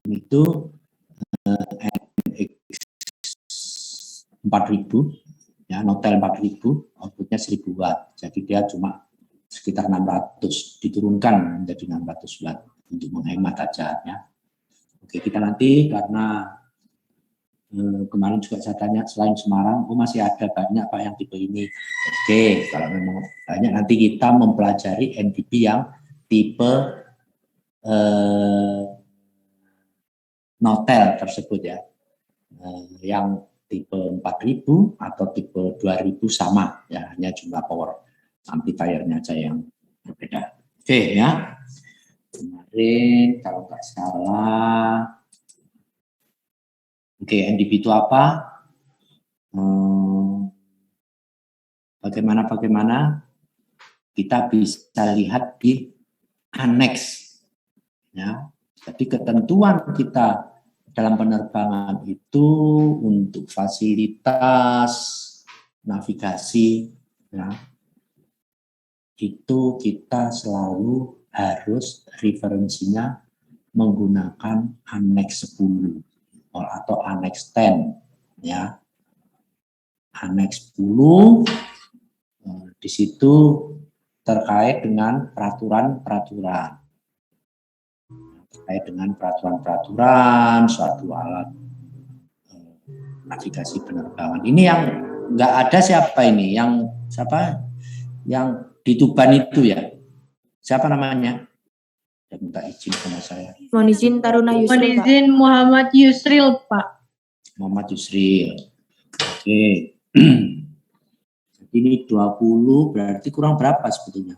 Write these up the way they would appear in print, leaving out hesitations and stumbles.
itu NX 4000 ya, Notel 4000, outputnya 1000 watt. Jadi dia cuma sekitar 600, diturunkan menjadi 600 watt untuk menghemat aja ya. Oke, kita nanti karena kemarin juga saya tanya selain Semarang, masih ada banyak Pak yang tipe ini. Oke, kalau memang banyak nanti kita mempelajari NDP yang tipe Notel tersebut ya. Yang tipe 4000 atau tipe 2000 sama ya, hanya jumlah power amplifiernya aja yang berbeda. Oke ya. Kemarin kalau nggak salah, oke, NDP itu apa? Bagaimana kita bisa lihat di aneks ya. Jadi ketentuan kita dalam penerbangan itu untuk fasilitas navigasi ya, itu kita selalu harus referensinya menggunakan aneks 10 atau aneks 10 ya. Aneks 10 di situ terkait dengan peraturan-peraturan. Terkait dengan peraturan-peraturan suatu alat navigasi penerbangan. Ini yang nggak ada siapa ini? Yang siapa? Yang di Tuban itu ya? Siapa namanya? Dia minta izin sama saya. Mohon izin Taruna Yusril, Mohon izin Muhammad Yusril, Pak. Muhammad Yusril. Oke. Ini 20, berarti kurang berapa sebetulnya?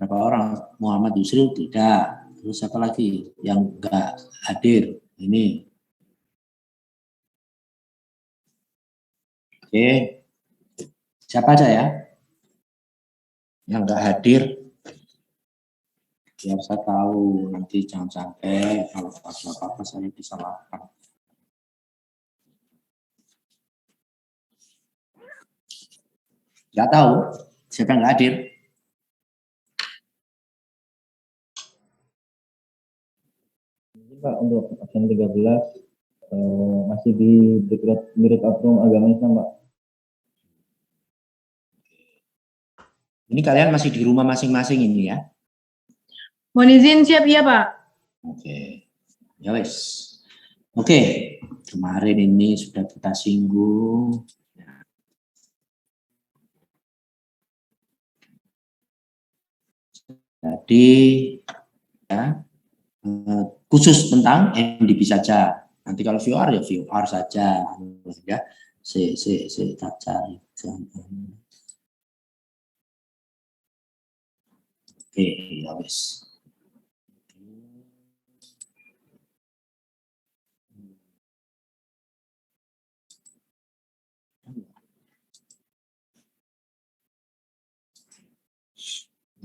Berapa orang? Muhammad Yusril tidak. Terus siapa lagi yang enggak hadir? Ini. Oke. Siapa aja ya? Yang enggak hadir? Biar saya tahu, nanti jangan sampai kalau ada apa-apa saya disalahkan. Enggak tahu siapa yang enggak hadir? Pak, untuk absen 13 masih di Direct Oknum Agama Islam, Pak. Ini kalian masih di rumah masing-masing ini ya? Mohon izin siap ya, Pak. Oke. Ya wes. Oke. Kemarin ini sudah kita singgung. Jadi ya, khusus tentang NDP saja. Nanti kalau VR ya VR saja, ya. Tak cari. Oke, ya wes.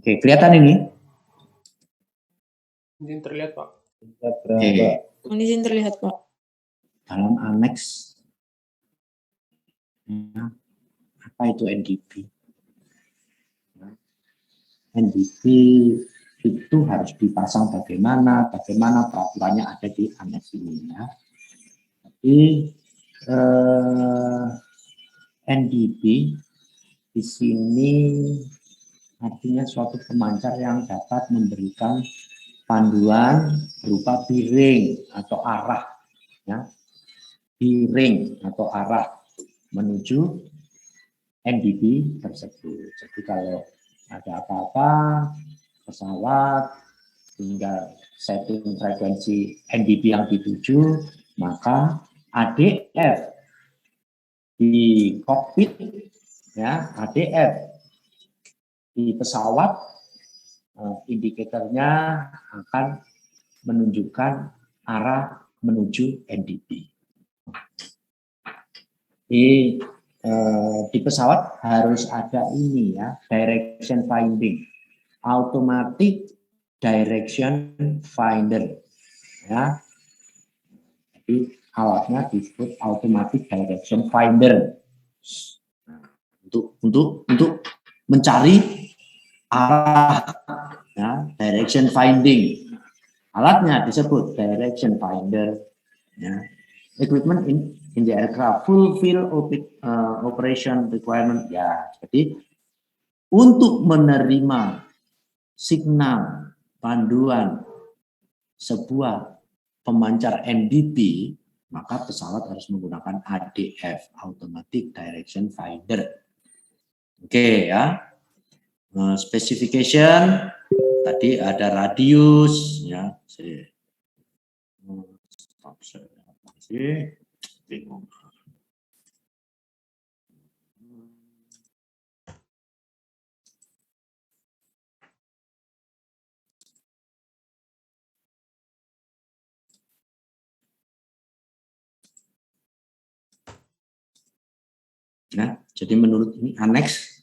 Oke, kelihatan ini? Izin terlihat, Pak. Oke. Mohon izin terlihat, Pak. Dalam aneks ya, apa itu NDP? NDP itu harus dipasang bagaimana peraturannya ada di aneks ini ya. Jadi NDP di sini artinya suatu pemancar yang dapat memberikan panduan berupa piring atau arah ya. Piring atau arah menuju NDP tersebut. Jadi kalau ada apa-apa pesawat tinggal setting frekuensi NDP yang dituju, maka ADF di kokpit ya, ADF di pesawat indikatornya akan menunjukkan arah menuju NDP. Di pesawat harus ada ini ya, direction finding, automatic direction finder ya. Jadi alatnya disebut automatic direction finder. Untuk mencari arah ya, direction finding Alatnya disebut direction finder. Ya. Equipment in the aircraft fulfill operation requirement. Ya, jadi untuk menerima signal panduan sebuah pemancar NDP, maka pesawat harus menggunakan ADF, Automatic Direction Finder. Oke ya. Specification tadi ada radius ya. Bingung. Ya, jadi menurut ini aneks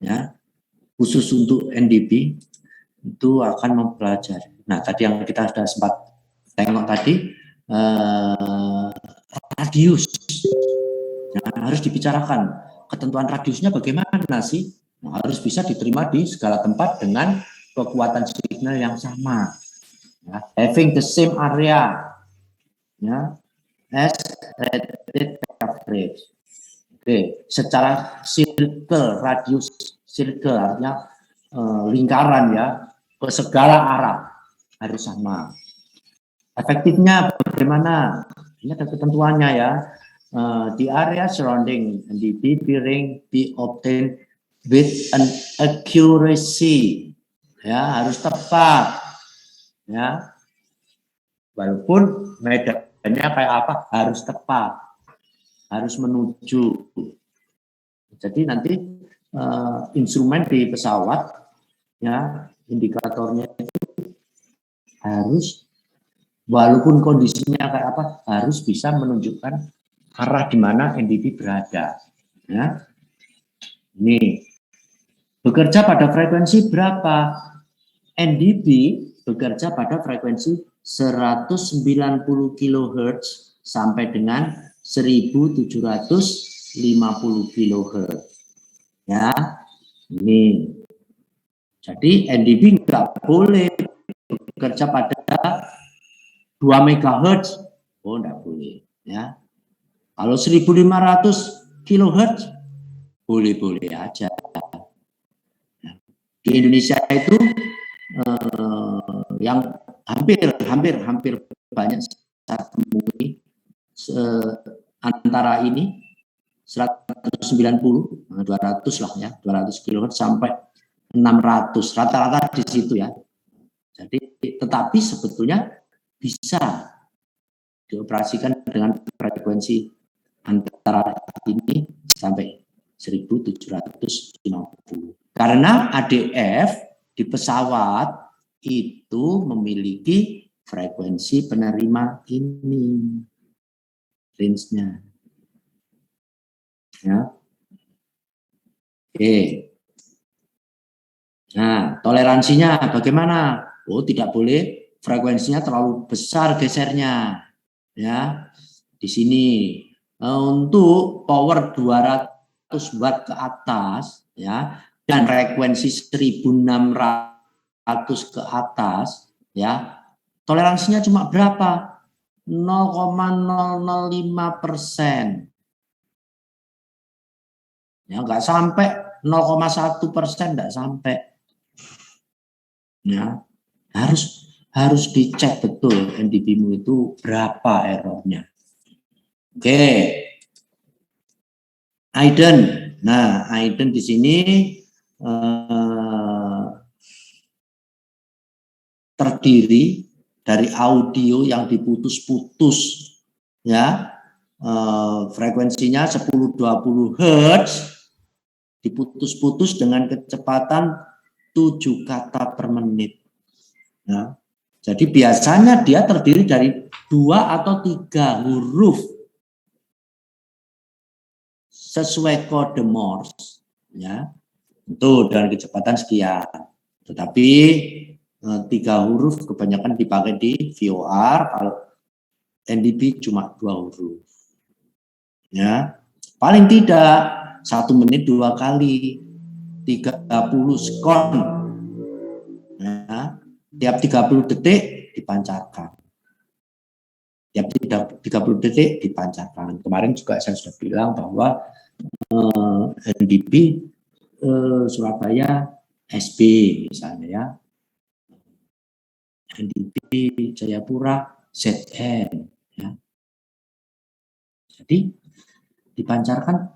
ya, khusus untuk NDP itu akan mempelajari. Nah, tadi yang kita sudah sempat tengok tadi radius ya, harus dibicarakan ketentuan radiusnya bagaimana sih? Nah, harus bisa diterima di segala tempat dengan kekuatan signal yang sama. Ya, having the same area ya, as radiated coverage. Oke, secara circle, radius circle artinya lingkaran ya, ke segala arah harus sama. Efektifnya bagaimana? Ini ada ketentuannya ya. The area surrounding NDP bearing be obtained with an accuracy. Ya, harus tepat. Ya. Walaupun medannya kayak apa, harus tepat. Harus menuju. Jadi nanti instrumen di pesawat ya indikatornya itu harus walaupun kondisinya kayak apa harus bisa menunjukkan arah di mana NDP berada. Ya. Ini bekerja pada frekuensi berapa? NDP bekerja pada frekuensi 190 kHz sampai dengan 1750 kHz. Ya, ini. Jadi NDP nggak boleh bekerja pada 2 MHz. Oh, nggak boleh. Ya. Kalau 1500 kHz, boleh-boleh aja. Di Indonesia itu yang hampir banyak saya temui antara ini 190, 200 lah ya, 200 kHz sampai 600, rata-rata di situ ya. Jadi, tetapi sebetulnya bisa dioperasikan dengan frekuensi antara ini sampai 1750. Karena ADF di pesawat itu memiliki frekuensi penerima ini, range-nya. Ya. Oke. Nah, toleransinya bagaimana? Oh, tidak boleh frekuensinya terlalu besar gesernya. Ya. Di sini untuk power 200 watt ke atas ya dan frekuensi 1600 ke atas ya. Toleransinya cuma berapa? 0,005%. Ya, nggak sampai 0,1%, nggak sampai. Ya, harus dicek betul NDP-mu itu berapa errornya. Oke, Aiden. Nah, Aiden di sini terdiri dari audio yang diputus-putus, ya, frekuensinya 10-20 Hz, diputus-putus dengan kecepatan 7 kata per menit. Ya. Jadi biasanya dia terdiri dari 2 atau 3 huruf sesuai kode Morse, ya, itu dengan kecepatan sekian. Tetapi 3 huruf kebanyakan dipakai di VOR, kalau NDP cuma 2 huruf. Ya, paling tidak 1 menit 2 kali, 30 sekon. Ya, tiap 30 detik dipancarkan. Tiap 30 detik dipancarkan. Kemarin juga saya sudah bilang bahwa NDP Surabaya SB misalnya ya, NDP Jayapura ZN ya. Jadi dipancarkan,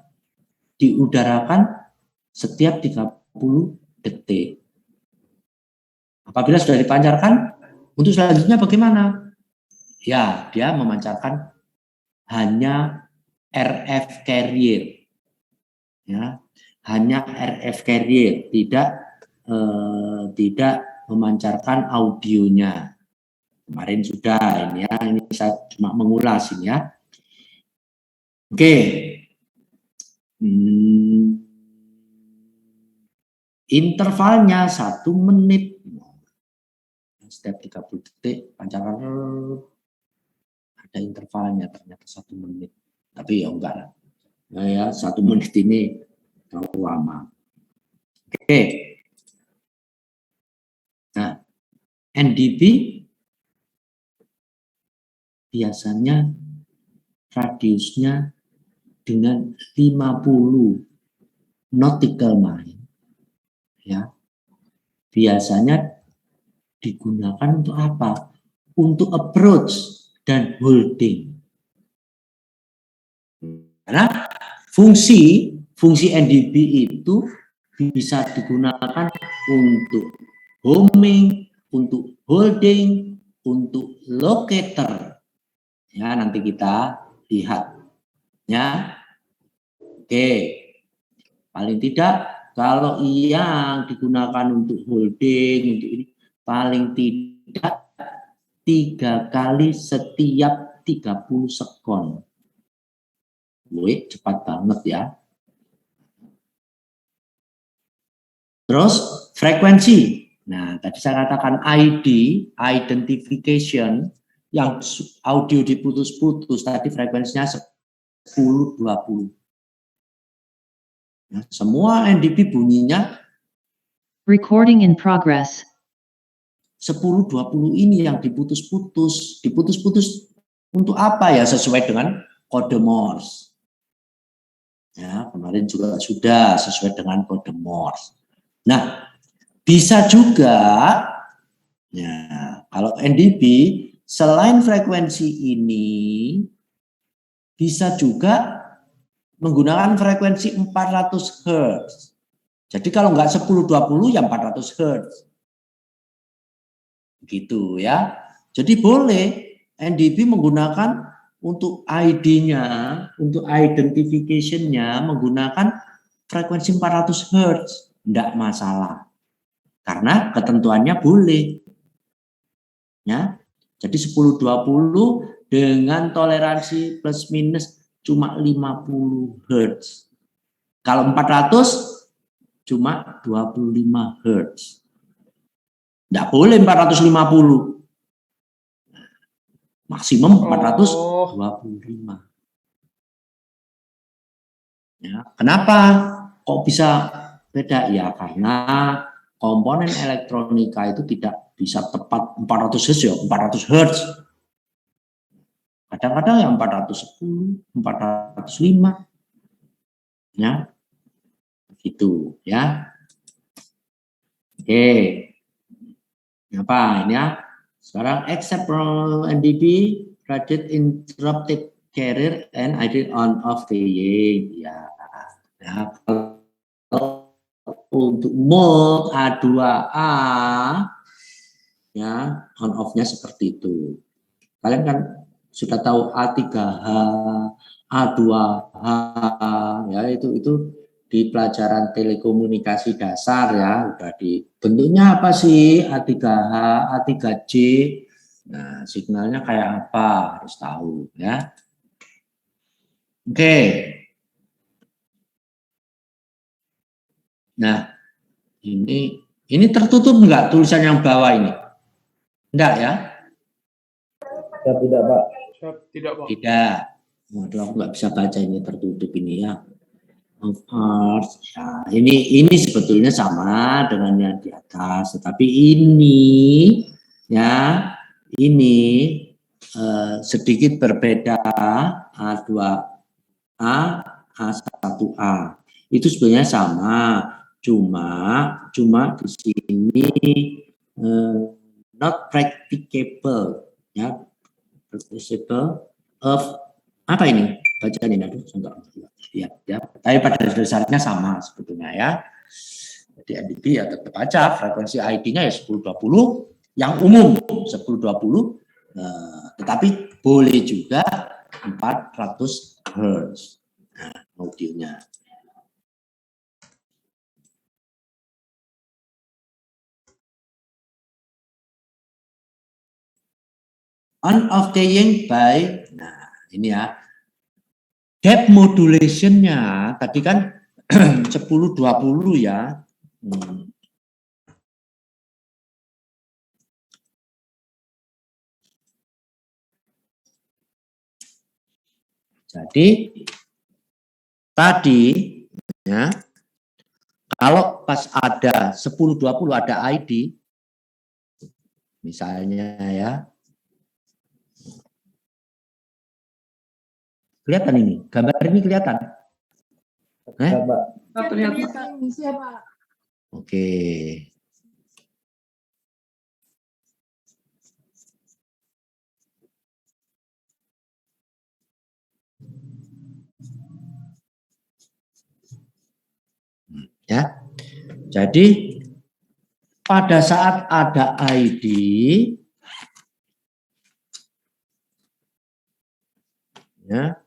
diudarakan setiap 30 detik. Apabila sudah dipancarkan, untuk selanjutnya bagaimana? Ya, dia memancarkan hanya RF carrier. Ya, hanya RF carrier, tidak memancarkan audionya. Kemarin sudah ini ya, ini saya cuma mengulas ini ya. Oke. Intervalnya 1 menit. Setiap 30 detik pancaran ada intervalnya, ternyata 1 menit. Tapi ya enggak lah. Nah, ya 1 menit ini terlalu lama. Oke. Nah, NDP biasanya radiusnya dengan 50 nautical mile ya. Biasanya digunakan untuk apa? Untuk approach dan holding. Karena fungsi NDP itu bisa digunakan untuk homing, untuk holding, untuk locator. Ya, nanti kita lihat. Ya. Oke. Paling tidak kalau yang digunakan untuk holding, untuk ini paling tidak 3 kali setiap 30 sekon. Wih, cepat banget ya. Terus frekuensi. Nah, tadi saya katakan ID, identification, yang audio diputus-putus, tadi frekuensinya 10-20. Nah, semua NDP bunyinya Recording in progress. 10-20 ini yang diputus-putus. Diputus-putus untuk apa ya? Sesuai dengan kode Morse. Ya, kemarin juga sudah sesuai dengan kode Morse. Nah, bisa juga ya, kalau NDP selain frekuensi ini bisa juga menggunakan frekuensi 400 Hz. Jadi kalau nggak 10-20 ya 400 Hz. Gitu ya. Jadi boleh NDP menggunakan untuk ID-nya, untuk identification-nya menggunakan frekuensi 400 Hz. Tidak masalah. Karena ketentuannya boleh. Ya. Jadi 10-20 dengan toleransi plus minus cuma 50 Hz. Kalau 400 cuma 25 Hz. Tidak boleh 450. Maksimum 425. Ya, kenapa kok bisa beda? Ya karena komponen elektronika itu tidak bisa tepat 400 Hz ya, 400 Hz. Kadang-kadang yang 410, 405. Ya. Begitu ya. Oke. Apa ini ya? Sekarang except from NDP radiate interrupted carrier and ID on off keying. Ya. Ya. Kalau untuk mode A2A ya on off-nya seperti itu. Kalian kan sudah tahu A3H, A2H ya itu di pelajaran telekomunikasi dasar ya udah di bentuknya apa sih A3H, A3J. Nah, signalnya kayak apa harus tahu ya. Oke. Nah, ini tertutup enggak tulisan yang bawah ini? Enggak ya? Tidak, Pak. Tidak, Pak. Tidak. Waduh, aku nggak bisa baca ini tertutup ini ya. Of course. Ya, ini sebetulnya sama dengan yang di atas, tetapi ini ya ini sedikit berbeda A2A, A1A. Itu sebenarnya sama, cuma di sini not practicable, ya, practicable of apa ini bacaan ini? Aduh, ya, tapi pada dasarnya sama sebetulnya ya. Jadi NDP ya tetap aja frekuensi ID-nya ya 1020, yang umum 1020, tetapi boleh juga 400 Hz audionya. On of the by, nah ini ya, depth modulation-nya tadi kan 10-20 ya. Jadi tadi ya, kalau pas ada 10-20 ada ID, misalnya ya, kelihatan ini, gambar ini kelihatan? Kelihatan. Siapa? Oke. Ya. Jadi pada saat ada ID, ya,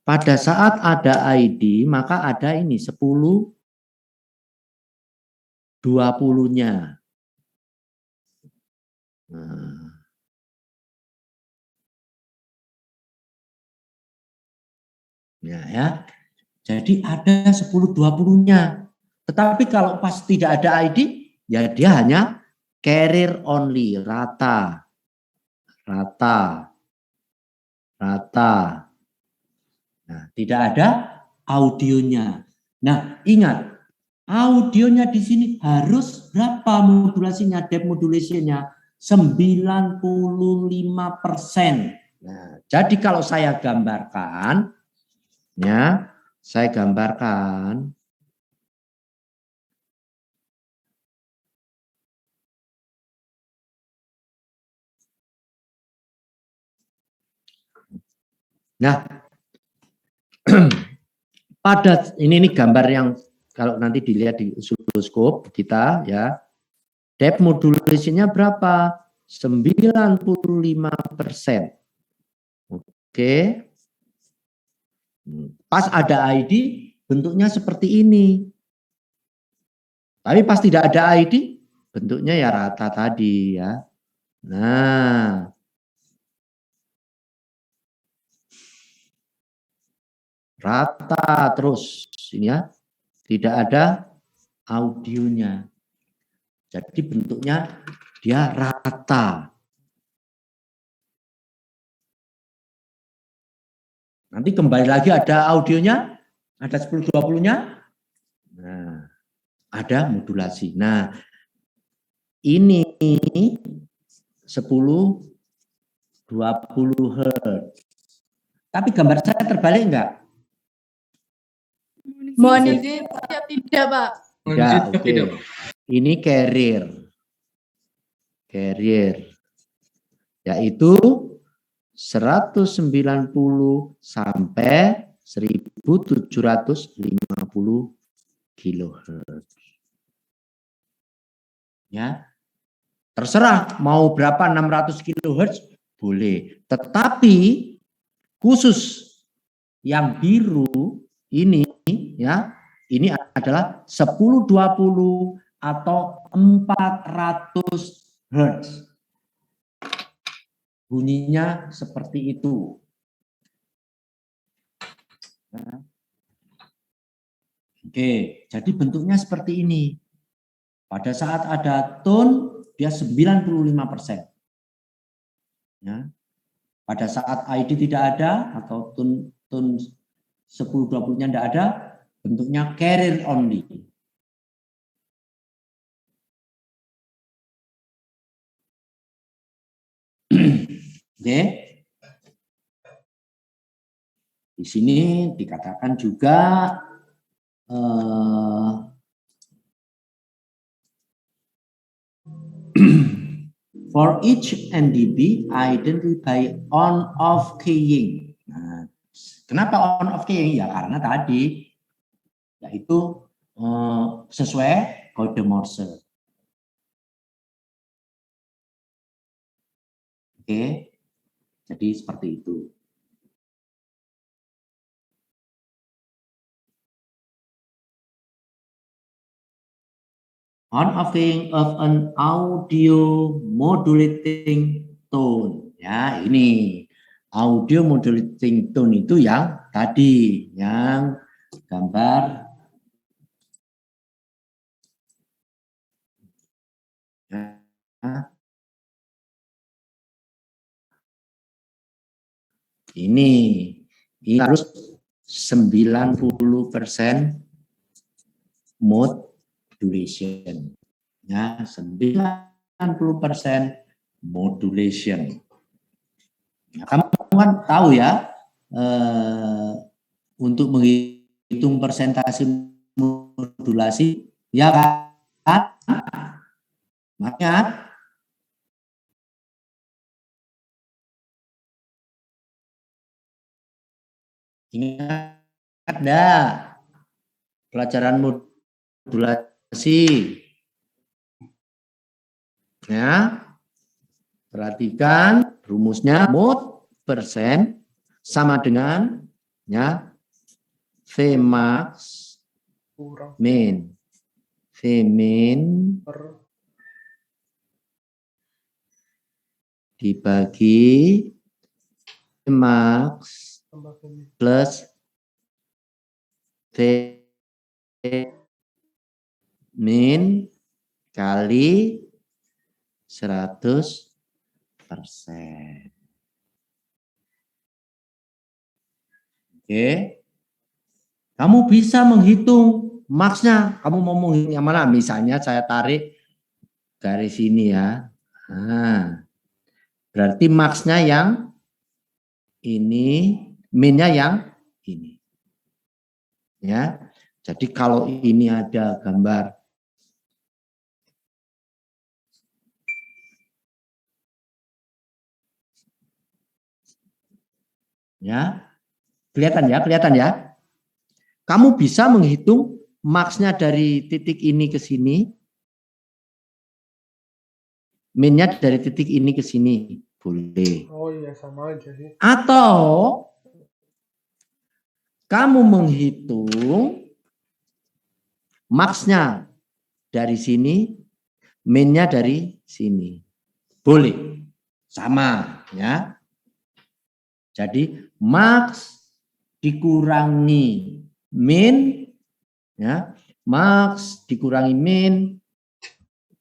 pada saat ada ID maka ada ini 10-20-nya. Nah. Ya. Jadi ada 10-20-nya. Tetapi kalau pas tidak ada ID, ya dia hanya carrier only, rata. Nah, tidak ada audionya. Nah, ingat, audionya di sini harus berapa modulasinya, depth modulationnya? 95%. Nah, jadi kalau saya gambarkan, ya, saya gambarkan. Nah, pada ini gambar yang kalau nanti dilihat di oscilloscope kita ya, depth modulation-nya berapa? 95%. Oke. Pas ada ID bentuknya seperti ini. Tapi pas tidak ada ID bentuknya ya rata tadi ya. Nah, rata terus ini ya, tidak ada audionya. Jadi bentuknya dia rata. Nanti kembali lagi ada audionya, ada 10-20-nya. Nah, ada modulasi. Nah, ini 10-20 Hz. Tapi gambar saya terbalik enggak? Mohon izin, siap tidak, Pak? Ya, oke. Ini carrier. Yaitu 190 sampai 1750 kHz. Ya. Terserah mau berapa, 600 kHz boleh. Tetapi khusus yang biru ini ya, ini adalah 10-20 atau 400 Hz. Bunyinya seperti itu. Oke, jadi bentuknya seperti ini. Pada saat ada tone, dia 95%. Ya. Pada saat ID tidak ada, atau tone 10-20-nya tidak ada, bentuknya carrier only. Oke. Di sini dikatakan juga for each NDB identify on-off keying. Nah, kenapa on-off keying? Ya karena tadi yaitu sesuai kode Morse. Oke, jadi seperti itu. On-off keying of an audio modulating tone. Ya, ini audio modulating tone itu yang tadi, yang gambar ini harus 90% modulation. Ya, 90% modulation. Nah, kamu kan tahu ya, untuk menghitung persentase modulasi, ya kan? Makanya ingat enggak pelajaran modulasi? Ya, perhatikan rumusnya mod persen sama dengan ya V max min V min dibagi V max plus V min kali 100%. Oke. Kamu bisa menghitung max-nya. Kamu mau menghitung yang mana? Misalnya saya tarik garis ini ya. Nah, berarti max-nya yang ini, min-nya yang ini. Ya. Jadi kalau ini ada gambar ya. Kelihatan ya? Kamu bisa menghitung max-nya dari titik ini ke sini, min-nya dari titik ini ke sini. Boleh. Oh iya, sama aja sih. Atau kamu menghitung max-nya dari sini, min-nya dari sini. Boleh. Sama ya. Jadi max dikurangi min ya, max dikurangi min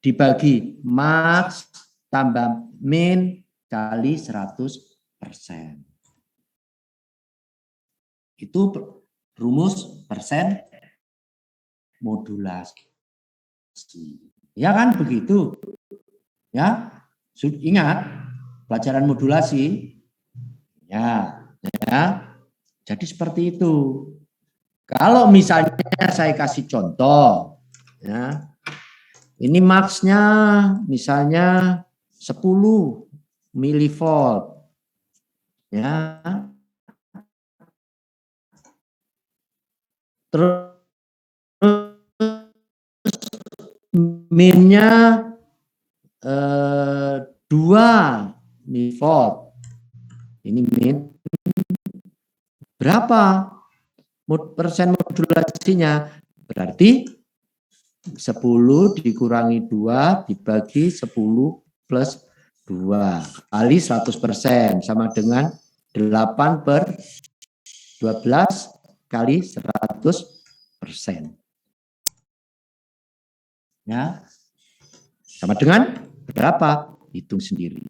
dibagi max tambah min kali 100%. Itu rumus persen modulasi. Ya kan begitu? Ya, ingat pelajaran modulasi. Ya. Jadi seperti itu. Kalau misalnya saya kasih contoh, ya, ini max-nya misalnya 10 milivolt, ya. Terus min-nya 2 milivolt. Ini min berapa persen modulasinya? Berarti 10 dikurangi 2 dibagi 10 plus 2 kali 100% sama dengan 8/12 kali 100%. Ya. Sama dengan berapa? Hitung sendiri.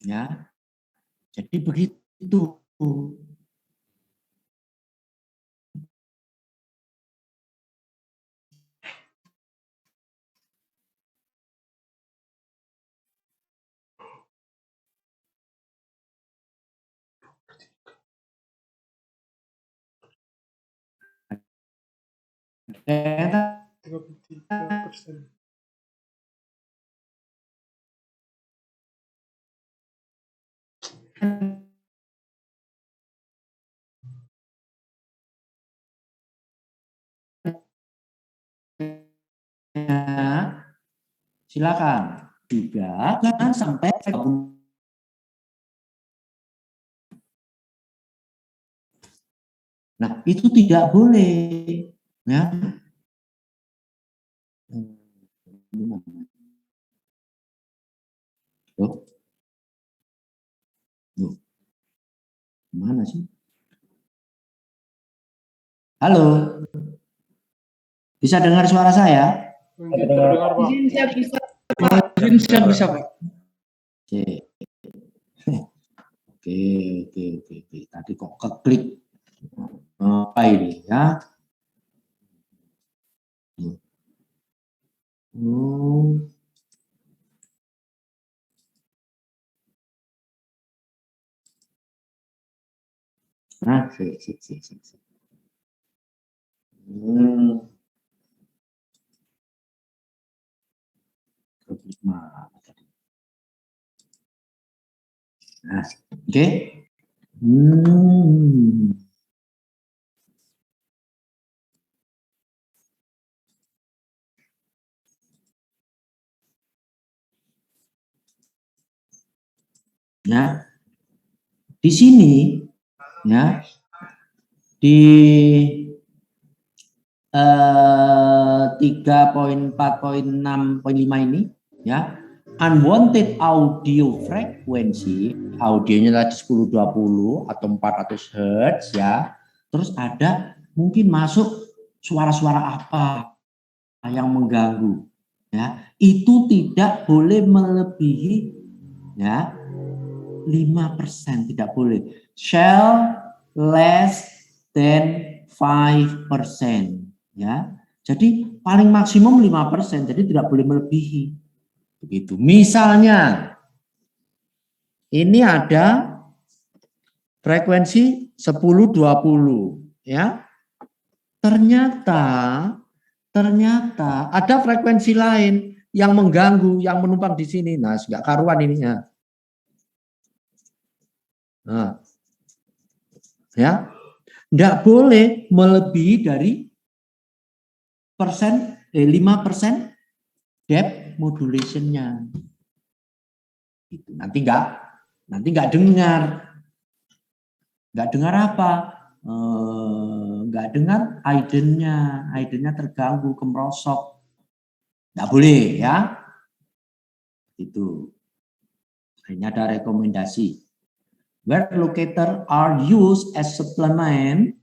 Ya, jadi begitu. Ternyata 33%. silakan juga jangan sampai 30. Nah, itu tidak boleh, ya. Loh, loh, mana sih? Halo, bisa dengar suara saya? Mungkin terdengar, Pak. Izin siap bisa. Izin siap bisa, Pak. Oke. Oke. Tadi kok keklik apa ini ya? Oh. Nah, sih. Keklik mana tadi? Nah, oke. Ya, di sini ya di 3.4.6.5 ini ya, unwanted audio frequency, audionya tadi 1020 atau 400 Hz ya. Terus ada mungkin masuk suara-suara apa yang mengganggu ya. Itu tidak boleh melebihi ya 5%, tidak boleh. Shall less than 5%. Ya, jadi paling maksimum 5%, jadi tidak boleh melebihi. Begitu. Misalnya, ini ada frekuensi 1020, ya. Ternyata ada frekuensi lain yang mengganggu, yang menumpang di sini. Nah, nggak karuan ininya. Nah, ya, nggak boleh melebihi dari 5% depth modulation-nya. Gitu. Nanti nggak dengar. Nggak dengar apa? Nggak dengar aidennya terganggu, kemerosok. Nggak boleh ya. Itu. Ini ada rekomendasi. Where locator are used as supplement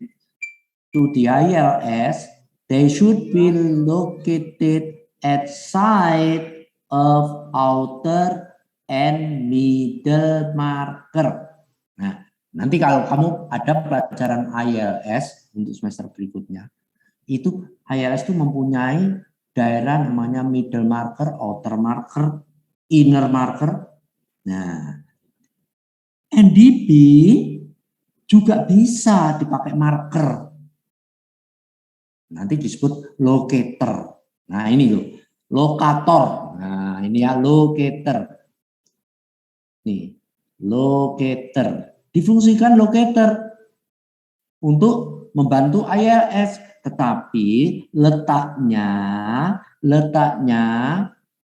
to the ILS, they should be located at side of outer and middle marker. Nah, nanti kalau kamu ada pelajaran ILS untuk semester berikutnya, itu ILS itu mempunyai daerah namanya middle marker, outer marker, inner marker. Nah, NDP juga bisa dipakai marker. Nanti disebut locator. Nah, ini loh, lokator. Nah, ini ya locator. Nih, locator. Difungsikan locator untuk membantu ILS, tetapi letaknya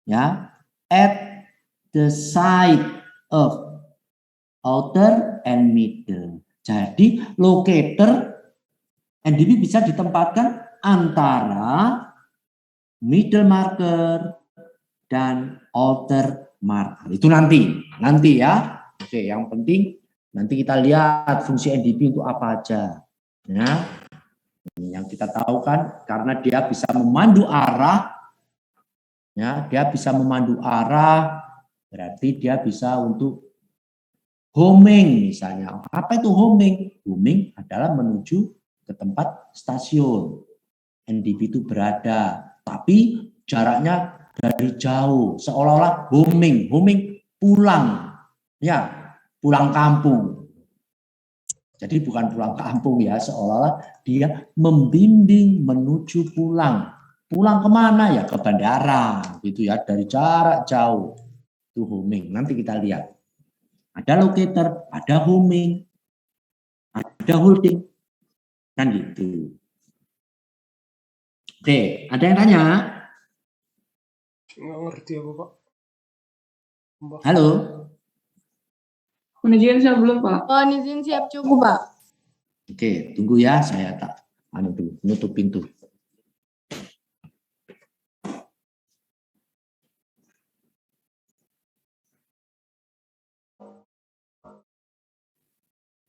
ya at the side of outer and middle. Jadi locator NDP bisa ditempatkan antara middle marker dan outer marker. Itu nanti ya. Oke, yang penting nanti kita lihat fungsi NDP untuk apa aja. Ya. Yang kita tahu kan karena dia bisa memandu arah. Ya, dia bisa memandu arah, berarti dia bisa untuk homing misalnya. Apa itu homing? Homing adalah menuju ke tempat stasiun. NDP itu berada, tapi jaraknya dari jauh, seolah-olah homing pulang, ya, pulang kampung. Jadi bukan pulang kampung ya, seolah-olah dia membimbing menuju pulang. Pulang kemana ya? Ke bandara, gitu ya, dari jarak jauh. Itu homing. Nanti kita lihat. Ada locator, ada homing, ada holding, kan gitu. Oke, ada yang tanya? Nggak ngerti aku, Pak. Mbak. Halo? Mohon izin belum, Pak. Mohon izin siap cukup, Pak. Oke, tunggu ya, saya tak dulu, nutup pintu.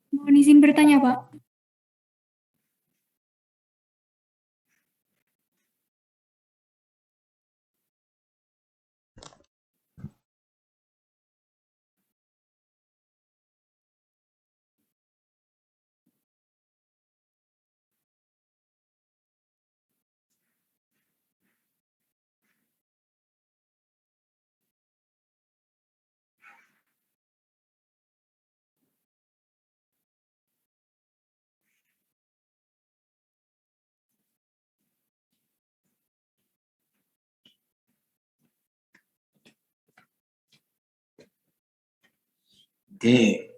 Mohon izin bertanya, Pak. Oke.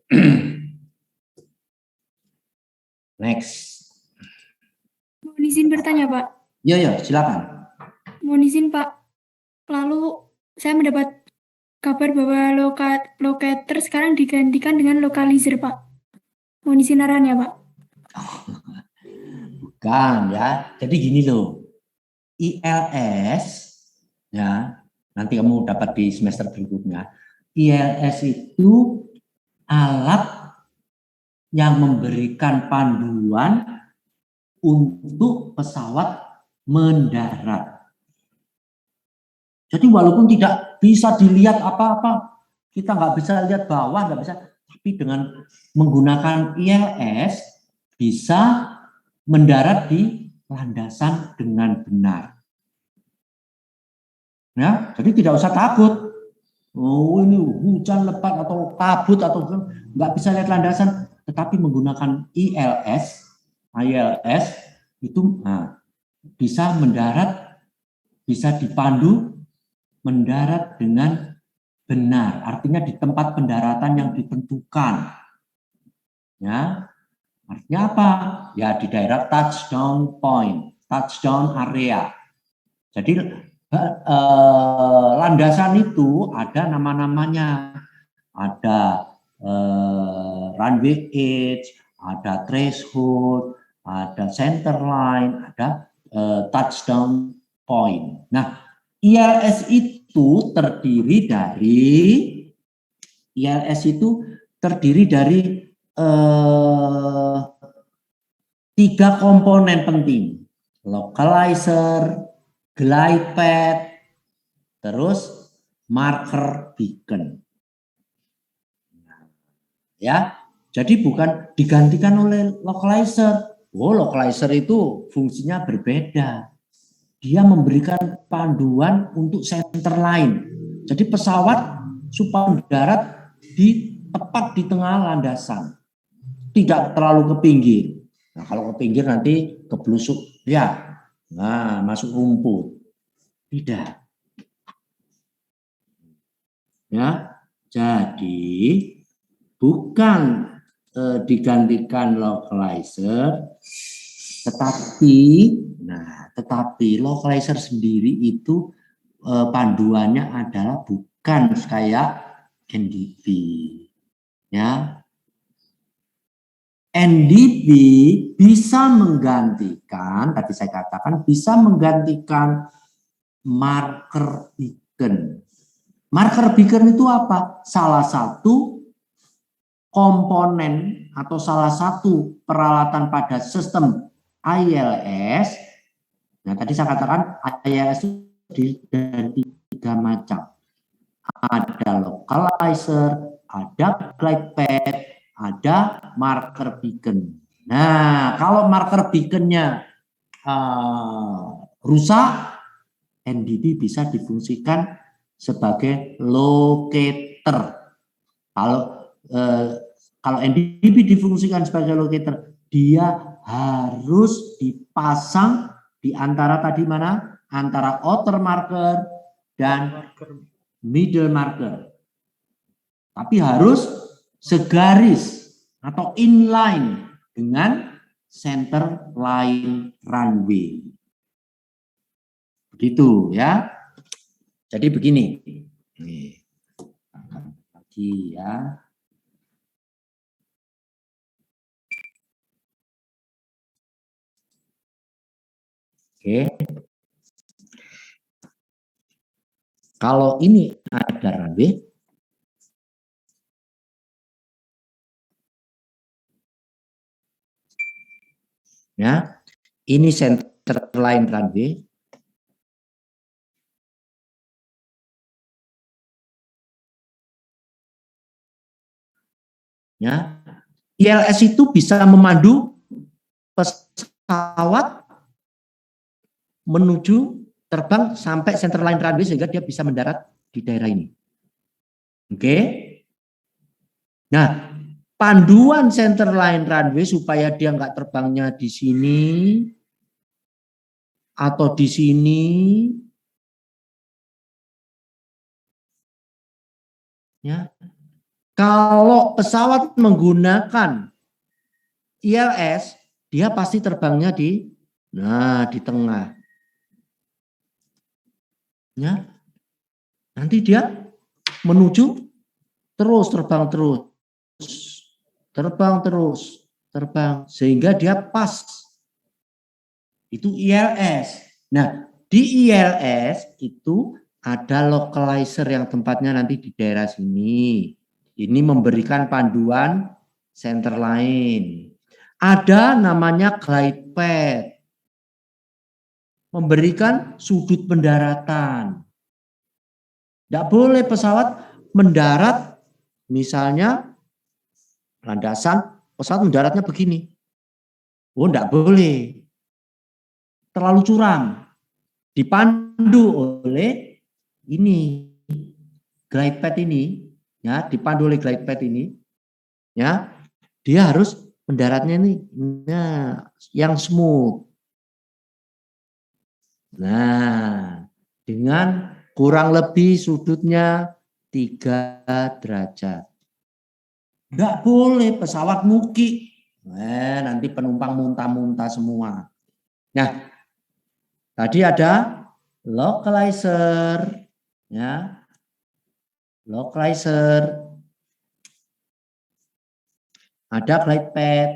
Next. Mohon izin bertanya, Pak. Ya, silakan. Mohon izin, Pak. Lalu saya mendapat kabar bahwa locator sekarang digantikan dengan localizer, Pak. Mohon izin arahannya, Pak. Bukan ya. Jadi gini loh. ILS ya, nanti kamu dapat di semester berikutnya. ILS itu alat yang memberikan panduan untuk pesawat mendarat. Jadi walaupun tidak bisa dilihat apa-apa, kita nggak bisa lihat bawah, nggak bisa, tapi dengan menggunakan ILS bisa mendarat di landasan dengan benar. Ya, jadi tidak usah takut. Oh, ini hujan lebat atau kabut atau nggak bisa lihat landasan, tetapi menggunakan ILS itu bisa mendarat, bisa dipandu mendarat dengan benar. Artinya di tempat pendaratan yang ditentukan. Ya, artinya apa? Ya di daerah touchdown point, touchdown area. Jadi landasan itu ada nama-namanya, ada runway edge, ada threshold, ada center line, ada touchdown point. Nah, ILS itu terdiri dari tiga komponen penting: localizer, glide path, terus marker beacon. Ya, jadi bukan digantikan oleh localizer. Oh, localizer itu fungsinya berbeda. Dia memberikan panduan untuk center line. Jadi pesawat supaya mendarat tepat di tengah landasan, tidak terlalu ke pinggir. Nah, kalau ke pinggir nanti keblusuk, ya, masuk rumput. Tidak. Ya, jadi bukan digantikan localizer, tetapi localizer sendiri itu panduannya adalah bukan kayak NDP. Ya, NDP bisa menggantikan, tadi saya katakan bisa menggantikan marker beacon. Marker beacon itu apa? Salah satu komponen atau salah satu peralatan pada sistem ILS. Nah, tadi saya katakan ILS itu dari tiga macam. Ada localizer, ada glide path, ada marker beacon. Nah, kalau marker beaconnya rusak, NDP bisa difungsikan sebagai locator. Kalau kalau NDB difungsikan sebagai locator, dia harus dipasang di antara tadi mana? Antara outer marker dan middle marker. Tapi harus segaris atau inline dengan center line runway. Begitu ya. Jadi begini. Nih. Lagi ya. Oke. Kalau ini ada runway, ya, ini center line runway. Ya, ILS itu bisa memandu pesawat menuju terbang sampai center line runway sehingga dia bisa mendarat di daerah ini. Oke. Nah, panduan center line runway supaya dia nggak terbangnya di sini atau di sini, ya. Kalau pesawat menggunakan ILS, dia pasti terbangnya di tengah. Ya. Nanti dia menuju terus terbang sehingga dia pas. Itu ILS. Nah, di ILS itu ada localizer yang tempatnya nanti di daerah sini. Ini memberikan panduan center line. Ada namanya glide path. Memberikan sudut pendaratan. Tidak boleh pesawat mendarat, misalnya landasan, pesawat mendaratnya begini. Oh, tidak boleh. Terlalu curam. Dipandu oleh ini, glide path ini, ya, dipandu oleh glide path ini, ya, dia harus mendaratnya ini, yang smooth. Nah, dengan kurang lebih sudutnya 3 derajat. Enggak boleh pesawat muki. Nanti penumpang muntah-muntah semua. Nah, tadi ada localizer, ya. Localizer. Ada glide path.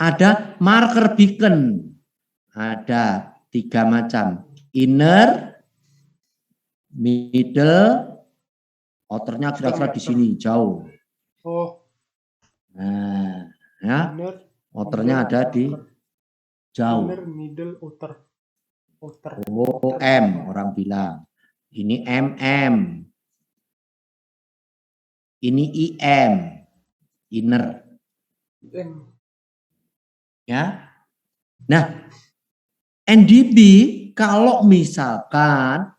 Ada marker beacon. Ada 3 macam. Inner, middle, outernya kira-kira di sini jauh. Oh. Nah, ya. Inner, Outernya ada di jauh. inner, middle, outer. OM orang bilang. Ini MM. Ini IM. Inner. Ya. Nah, NDB kalau misalkan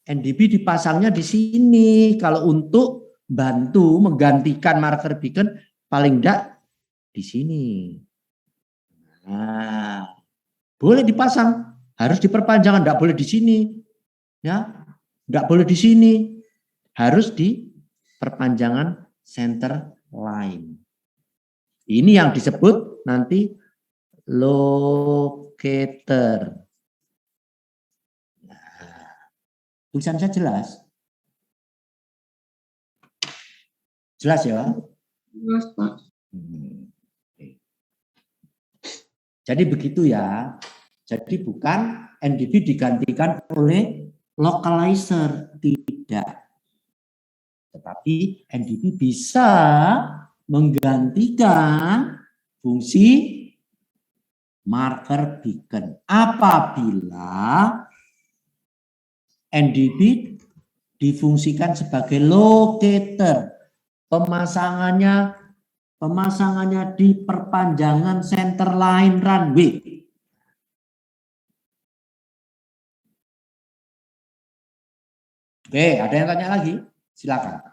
NDB dipasangnya di sini, kalau untuk bantu menggantikan marker beacon paling enggak di sini. Nah, boleh dipasang, harus diperpanjang, enggak boleh di sini. Ya, enggak boleh di sini. Harus di perpanjangan center line. Ini yang disebut nanti locator. Nah, tulisan saya jelas? Jelas ya? Jelas, Pak. Jadi begitu ya. Jadi bukan NDB digantikan oleh localizer, tidak. Tetapi NDB bisa menggantikan fungsi marker beacon apabila NDB difungsikan sebagai locator. Pemasangannya di perpanjangan center line runway. Oke, ada yang tanya lagi? Silakan.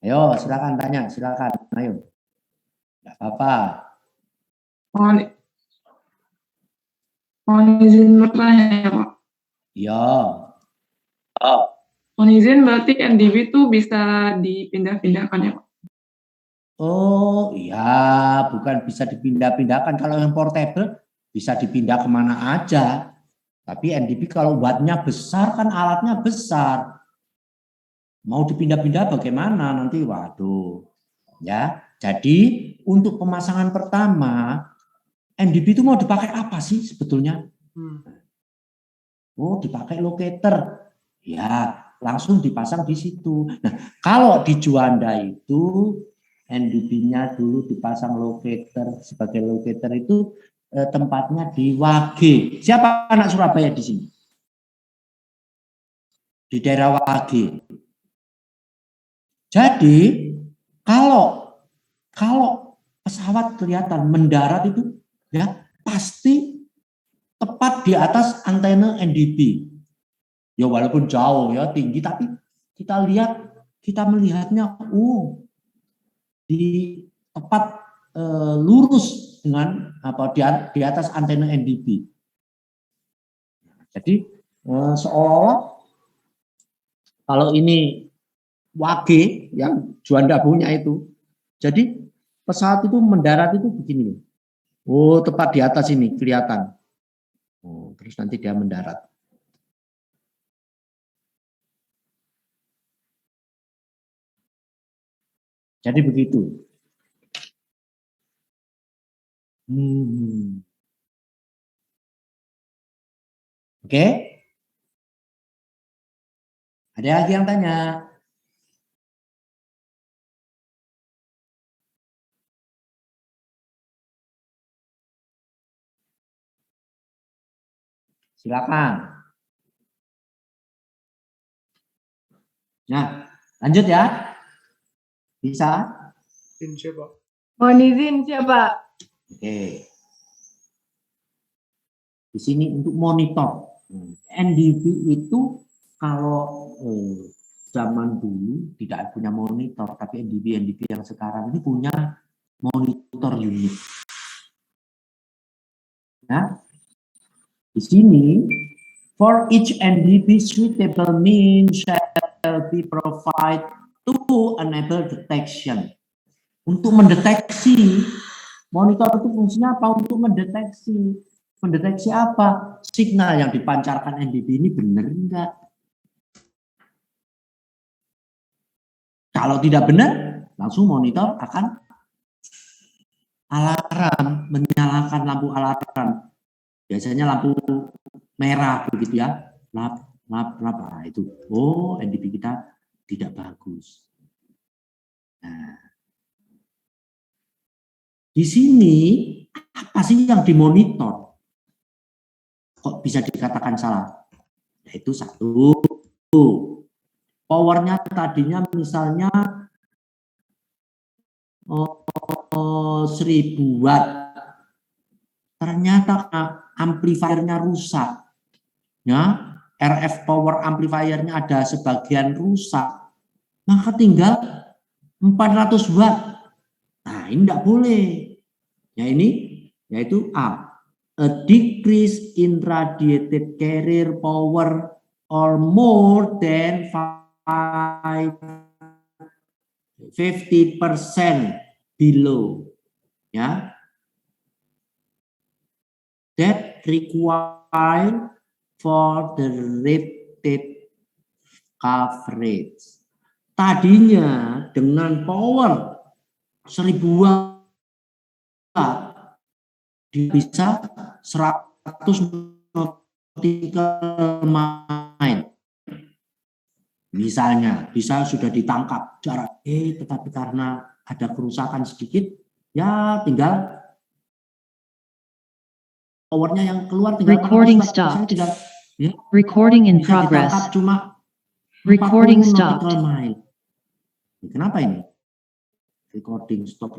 Ayo, silakan tanya, silakan. Ayo. Enggak apa-apa. Mohon izin bertanya ya Pak. Iya. Mohon izin berarti NDB itu bisa dipindah-pindahkan ya Pak? Oh iya, bukan bisa dipindah-pindahkan. Kalau yang portable bisa dipindah kemana aja. Tapi NDP kalau wattnya besar kan alatnya besar. Mau dipindah-pindah bagaimana nanti? Waduh. Ya, jadi untuk pemasangan pertama NDP itu mau dipakai apa sih sebetulnya? Oh, dipakai locator. Ya, langsung dipasang di situ. Nah, kalau di Juanda itu NDP-nya dulu dipasang locator. Sebagai locator itu tempatnya di Wage. Siapa anak Surabaya di sini? Di daerah Wage. Jadi kalau pesawat kelihatan mendarat itu ya pasti tepat di atas antena NDP. Ya walaupun jauh ya tinggi tapi kita melihatnya di tepat lurus dengan di atas antena NDP. Jadi seolah-olah kalau ini Wage yang Juanda punya itu. Jadi pesawat itu mendarat itu begini. Oh, tepat di atas ini kelihatan. Oh, terus nanti dia mendarat. Jadi begitu. Oke? Ada lagi yang tanya? Silakan. Nah, lanjut ya. Bisa? Izin Pak. Mohon izin siapa? Oke. Di sini untuk monitor. NDP itu kalau zaman dulu tidak punya monitor, tapi NDP yang sekarang ini punya monitor unit. Nah, di sini for each NDP suitable means shall be provided to enable detection. Untuk mendeteksi, monitor itu fungsinya apa? Untuk mendeteksi. Mendeteksi apa? Signal yang dipancarkan NDP ini benar enggak? Kalau tidak benar, langsung monitor akan alarm, menyalakan lampu alarm. Biasanya lampu merah begitu ya. Nah, itu. Oh, NDP kita tidak bagus. Nah, di sini apa sih yang dimonitor? Kok bisa dikatakan salah? Yaitu satu, powernya tadinya misalnya 1000 watt. Ternyata amplifiernya rusak. Ya, RF power amplifiernya ada sebagian rusak. Maka tinggal 400 watt. Nah, ini tidak boleh. Ya ini yaitu A. A decrease in radiated carrier power or more than 50% below. Ya. That required for the rated coverage. Tadinya dengan power 1000 watt dia bisa 100 nautical mile. Misalnya bisa sudah ditangkap jarak tetapi karena ada kerusakan sedikit ya tinggal powernya yang keluar tinggal Recording stopped. tinggal, ya, Recording in bisa progress. ditangkap cuma Recording 40 stopped. nautical mile. Kenapa ini? Recording stop.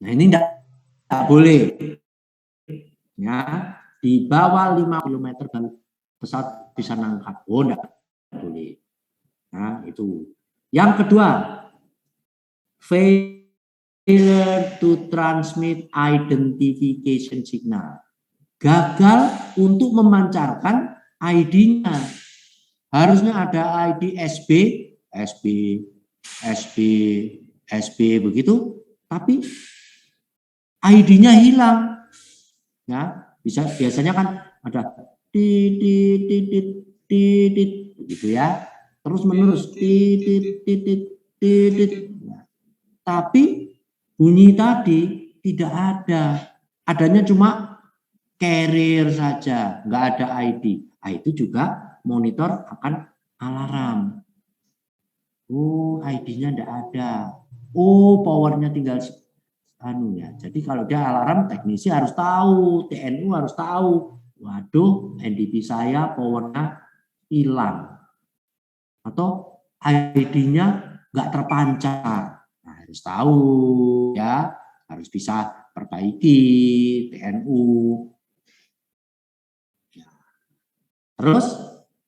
Nah ini tidak boleh. Ya, di bawah 5 km baru pesawat bisa nangkap. Oh, enggak boleh. Nah, itu. Yang kedua, failure to transmit identification signal. Gagal untuk memancarkan ID-nya. Harusnya ada ID SB, SB, SB, SB begitu, tapi ID-nya hilang. Ya, biasanya kan ada titit begitu ya. Terus menerus titit. Nah, tapi bunyi tadi tidak ada. Adanya cuma carrier saja, nggak ada ID. Nah, itu juga monitor akan alarm. Oh, ID-nya nggak ada. Oh, powernya tinggal ya. Jadi kalau dia alarm, teknisi harus tahu, TNU harus tahu. Waduh, NDP saya powernya hilang. Atau ID-nya nggak terpancar. Nah, harus tahu ya, harus bisa perbaiki TNU. Terus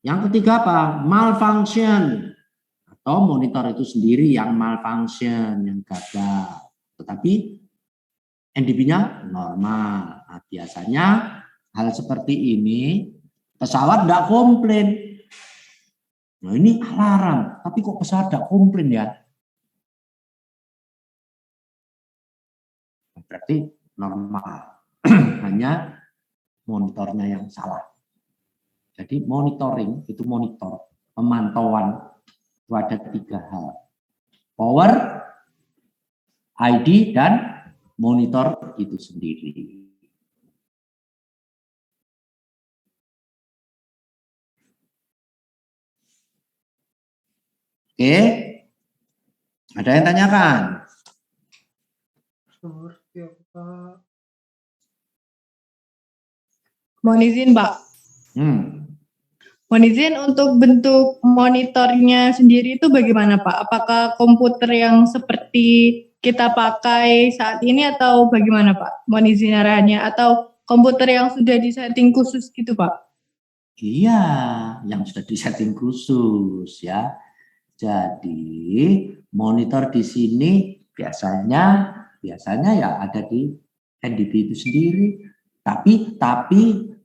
yang ketiga apa? Malfunction atau monitor itu sendiri yang malfunction, yang gagal. Tetapi NDP-nya normal. Nah, biasanya hal seperti ini pesawat tidak komplain. Nah, ini alarm, tapi kok pesawat tidak komplain ya? Berarti normal. Hanya monitornya yang salah. Jadi monitoring itu monitor, pemantauan itu ada 3 hal. Power, ID, dan monitor itu sendiri. Oke, ada yang tanyakan? Ngerti aku, Pak. Mohon izin, Pak. Mohon izin untuk bentuk monitornya sendiri itu bagaimana, Pak? Apakah komputer yang seperti kita pakai saat ini atau bagaimana, Pak? Mohon izin arahannya. Atau komputer yang sudah disetting khusus gitu, Pak? Iya, yang sudah disetting khusus ya. Jadi monitor di sini biasanya ya ada di NDP itu sendiri. Tapi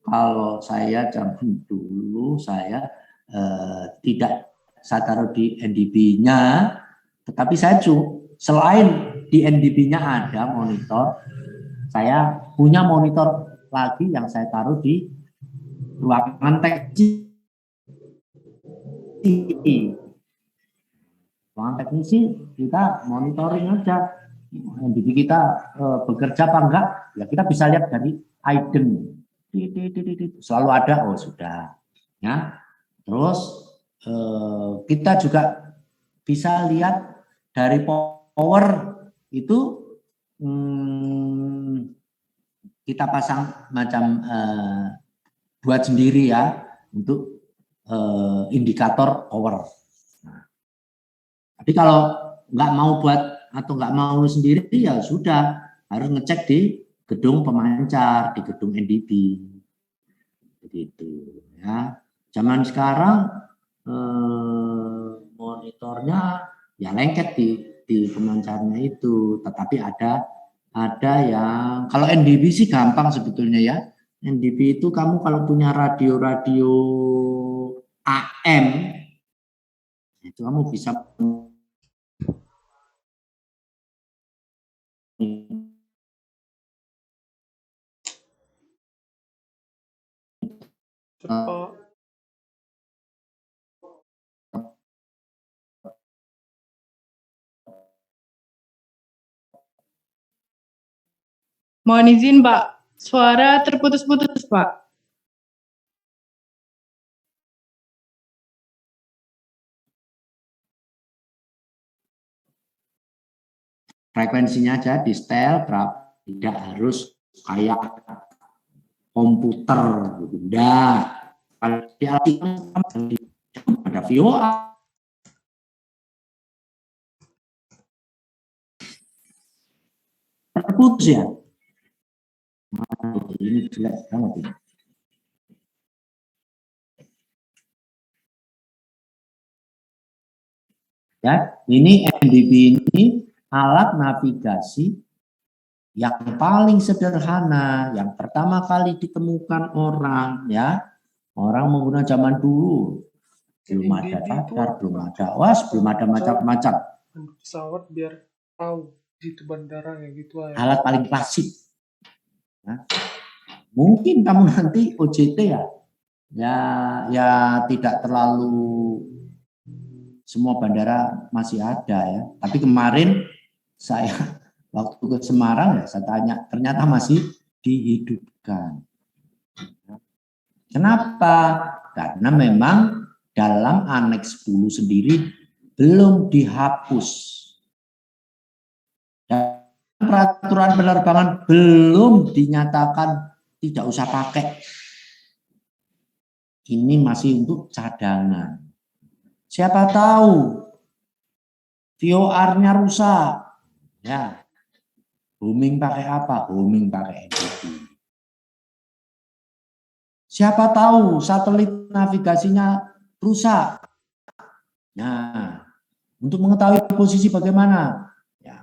kalau saya zaman dulu saya tidak saya taruh di NDP-nya, tetapi saya selain di NDP-nya ada monitor, saya punya monitor lagi yang saya taruh di ruangan teknisi. Ruangan teknisi kita monitoring aja. NDP kita bekerja apa enggak? Ya kita bisa lihat dari item. Selalu ada, oh sudah. Ya. Terus kita juga bisa lihat dari power itu kita pasang macam buat sendiri ya untuk indikator power. Nah, tapi kalau nggak mau buat atau nggak mau sendiri ya sudah harus ngecek di gedung pemancar, di gedung NDP, begitu ya. Zaman sekarang monitornya ya lengket di pemancarnya itu, tetapi ada yang kalau NDP sih gampang sebetulnya ya. NDP itu kamu kalau punya radio AM itu kamu bisa Cepat. Mohon izin, Pak. Suara terputus-putus, Pak. frekuensinya aja di setel berapa, tidak harus kayak komputer gitu. Enggak. Kalau di ada VOA. Terputus ya. Ini jelek banget ini. Ya, ini NDB ini alat navigasi yang paling sederhana, yang pertama kali ditemukan orang, ya. Orang menggunakan zaman dulu. Belum ada NDB itu radar, apa, belum Pak? ada was, belum ada macam-macam. Pesawat biar tahu di itu bandara kayak gitu aja. Alat paling klasik. Ya. Mungkin kamu nanti OJT ya tidak terlalu semua bandara masih ada ya. Tapi kemarin saya waktu ke Semarang ya saya tanya, ternyata masih dihidupkan. Kenapa? Karena memang dalam aneks 10 sendiri belum dihapus. Dan peraturan penerbangan belum dinyatakan tidak usah pakai. Ini masih untuk cadangan. Siapa tahu VOR-nya rusak. Ya. Homing pakai apa? Homing pakai NDB. Siapa tahu satelit navigasinya rusak. Nah, untuk mengetahui posisi bagaimana? Ya,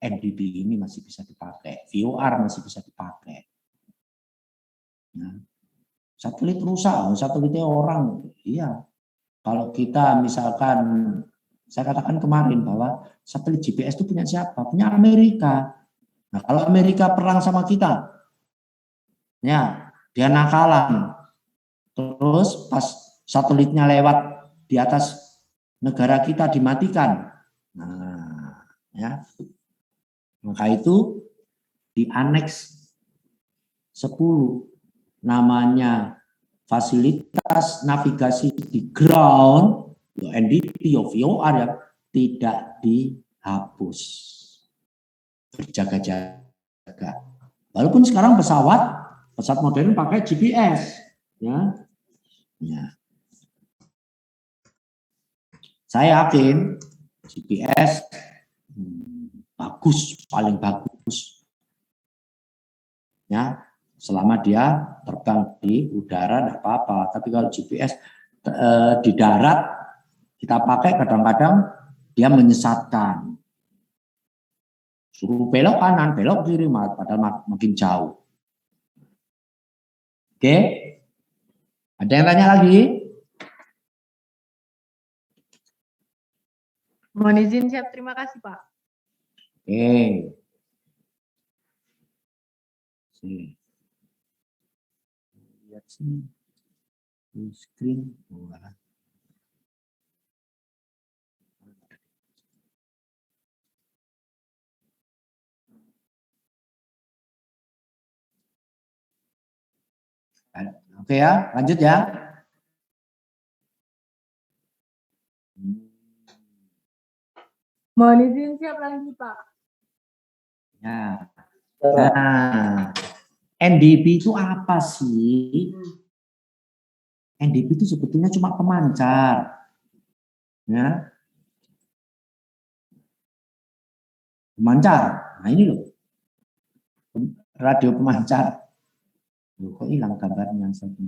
NDB ini masih bisa dipakai, VOR masih bisa dipakai. Nah, satelit rusak, satelitnya orang, iya. Kalau kita misalkan, saya katakan kemarin bahwa satelit GPS itu punya siapa? Punya Amerika. Nah, kalau Amerika perang sama kita, ya dia nakalan. Terus pas satelitnya lewat di atas negara kita dimatikan. Nah, ya. Maka itu di aneks 10 namanya fasilitas navigasi di ground, NDB, VOR ya, tidak dihapus. Berjaga-jaga. Walaupun sekarang pesawat modern pakai GPS, ya. Ya. Saya yakin GPS bagus, paling bagus. Ya, selama dia terbang di udara tidak apa-apa. Tapi kalau GPS di darat kita pakai kadang-kadang dia menyesatkan. Suruh belok kanan, belok kiri, padahal makin jauh. Oke, ada yang tanya lagi? Mohon izin siap, terima kasih Pak. Oke. Lihat sini. Screen. Oke ya, lanjut ya. Mohon izin siap lagi Pak. Ya. Nah, NDB itu apa sih? NDB itu sebetulnya cuma pemancar. Ya. Pemancar. Nah ini loh. Radio pemancar. Loh, kok hilang gambarnya satu.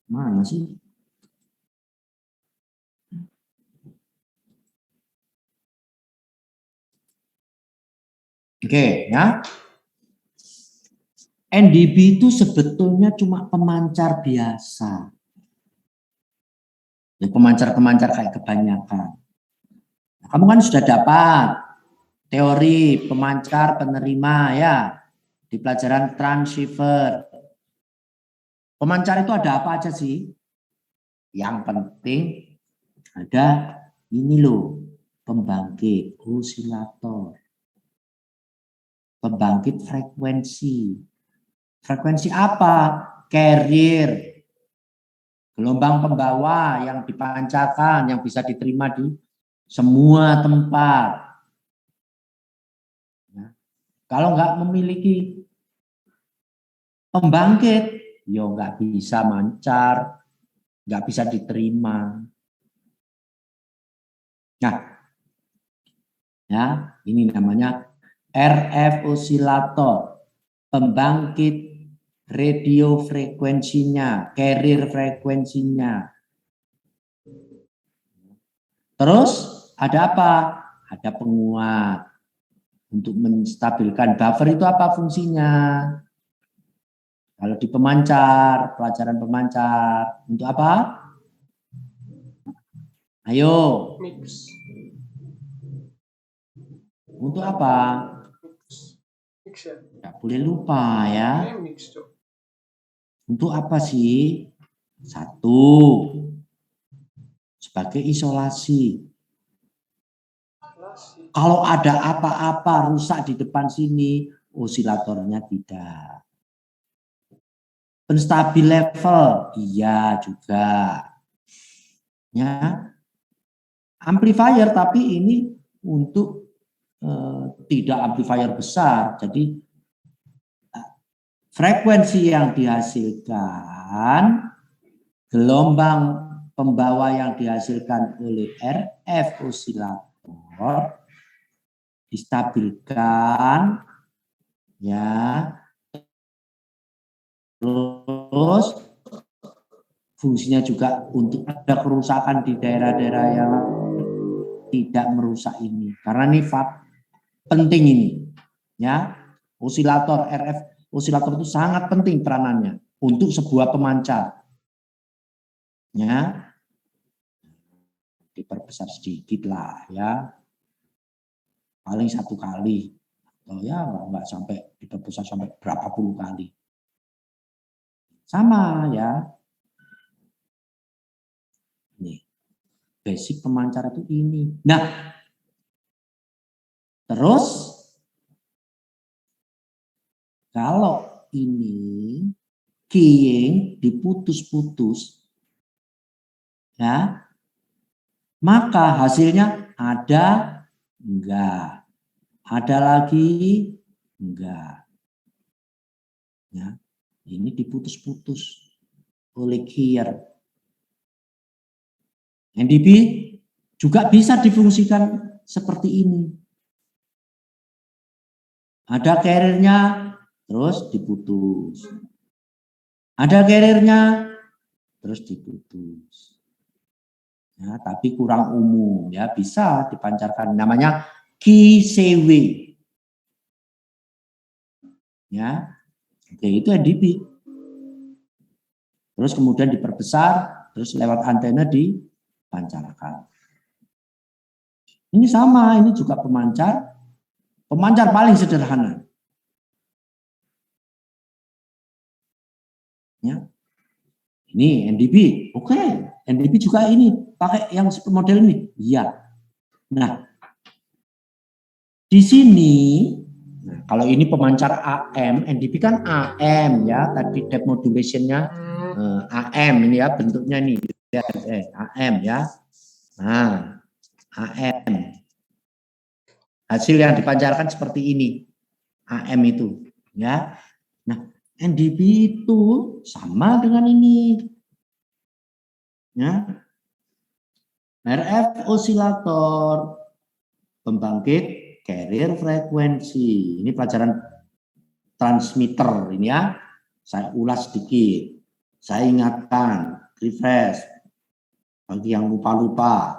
Mana sih? Oke, ya. NDB itu sebetulnya cuma pemancar biasa. Ya, pemancar-pemancar kayak kebanyakan. Nah, kamu kan sudah dapat teori pemancar penerima ya di pelajaran transceiver. Pemancar itu ada apa aja sih? Yang penting ada ini loh, pembangkit osilator. Pembangkit frekuensi. Frekuensi apa? Carrier. Gelombang pembawa yang dipancarkan, yang bisa diterima di semua tempat. Nah, kalau nggak memiliki pembangkit, ya nggak bisa mancar, nggak bisa diterima. Nah, ya ini namanya RF osilator, pembangkit radio frekuensinya, carrier frekuensinya. Terus ada apa? Ada penguat untuk menstabilkan. Buffer itu apa fungsinya? Kalau di pemancar, pelajaran pemancar, untuk apa? Ayo, Mix. untuk apa? Mix ya. Nggak boleh lupa ya. Mix tuh. Untuk apa sih? Satu, sebagai isolasi. Kalau ada apa-apa rusak di depan sini, osilatornya tidak. Penstabil level, iya juga. Ya, amplifier tapi ini untuk tidak amplifier besar. Jadi frekuensi yang dihasilkan, gelombang pembawa yang dihasilkan oleh RF osilator distabilkan, ya. Terus fungsinya juga untuk ada kerusakan di daerah-daerah yang tidak merusak ini. Karena ini penting ini, ya. Osilator RF osilator itu sangat penting peranannya untuk sebuah pemancar. Ya. Diperbesar sedikit lah ya. Paling 1 kali. Atau ya enggak sampai diperbesar sampai berapa puluh kali. Sama ya. Nih. Basic pemancar itu ini. Nah, terus kalau ini keying diputus-putus, ya, maka hasilnya ada enggak, ada lagi enggak. Ya, ini diputus-putus oleh keyer. NDB juga bisa difungsikan seperti ini. Ada carrier-nya, terus diputus. Ada carrier-nya, terus diputus. Ya, tapi kurang umum ya, bisa dipancarkan namanya KCW. Ya. Oke, itu NDB. Terus kemudian diperbesar, terus lewat antena dipancarkan. Ini sama, ini juga pemancar paling sederhana. Ya. Ini NDB, oke. NDB juga ini pakai yang model ini, iya. Nah, di sini, nah, kalau ini pemancar AM, NDB kan AM ya, tadi depth modulation-nya AM ini ya bentuknya ini, AM ya. Nah, AM. Hasil yang dipancarkan seperti ini, AM itu, ya. Nah, NDB itu sama dengan ini. Ya. RF osilator, pembangkit carrier frekuensi. Ini pelajaran transmitter ini ya. Saya ulas sedikit. Saya ingatkan, refresh bagi yang lupa-lupa.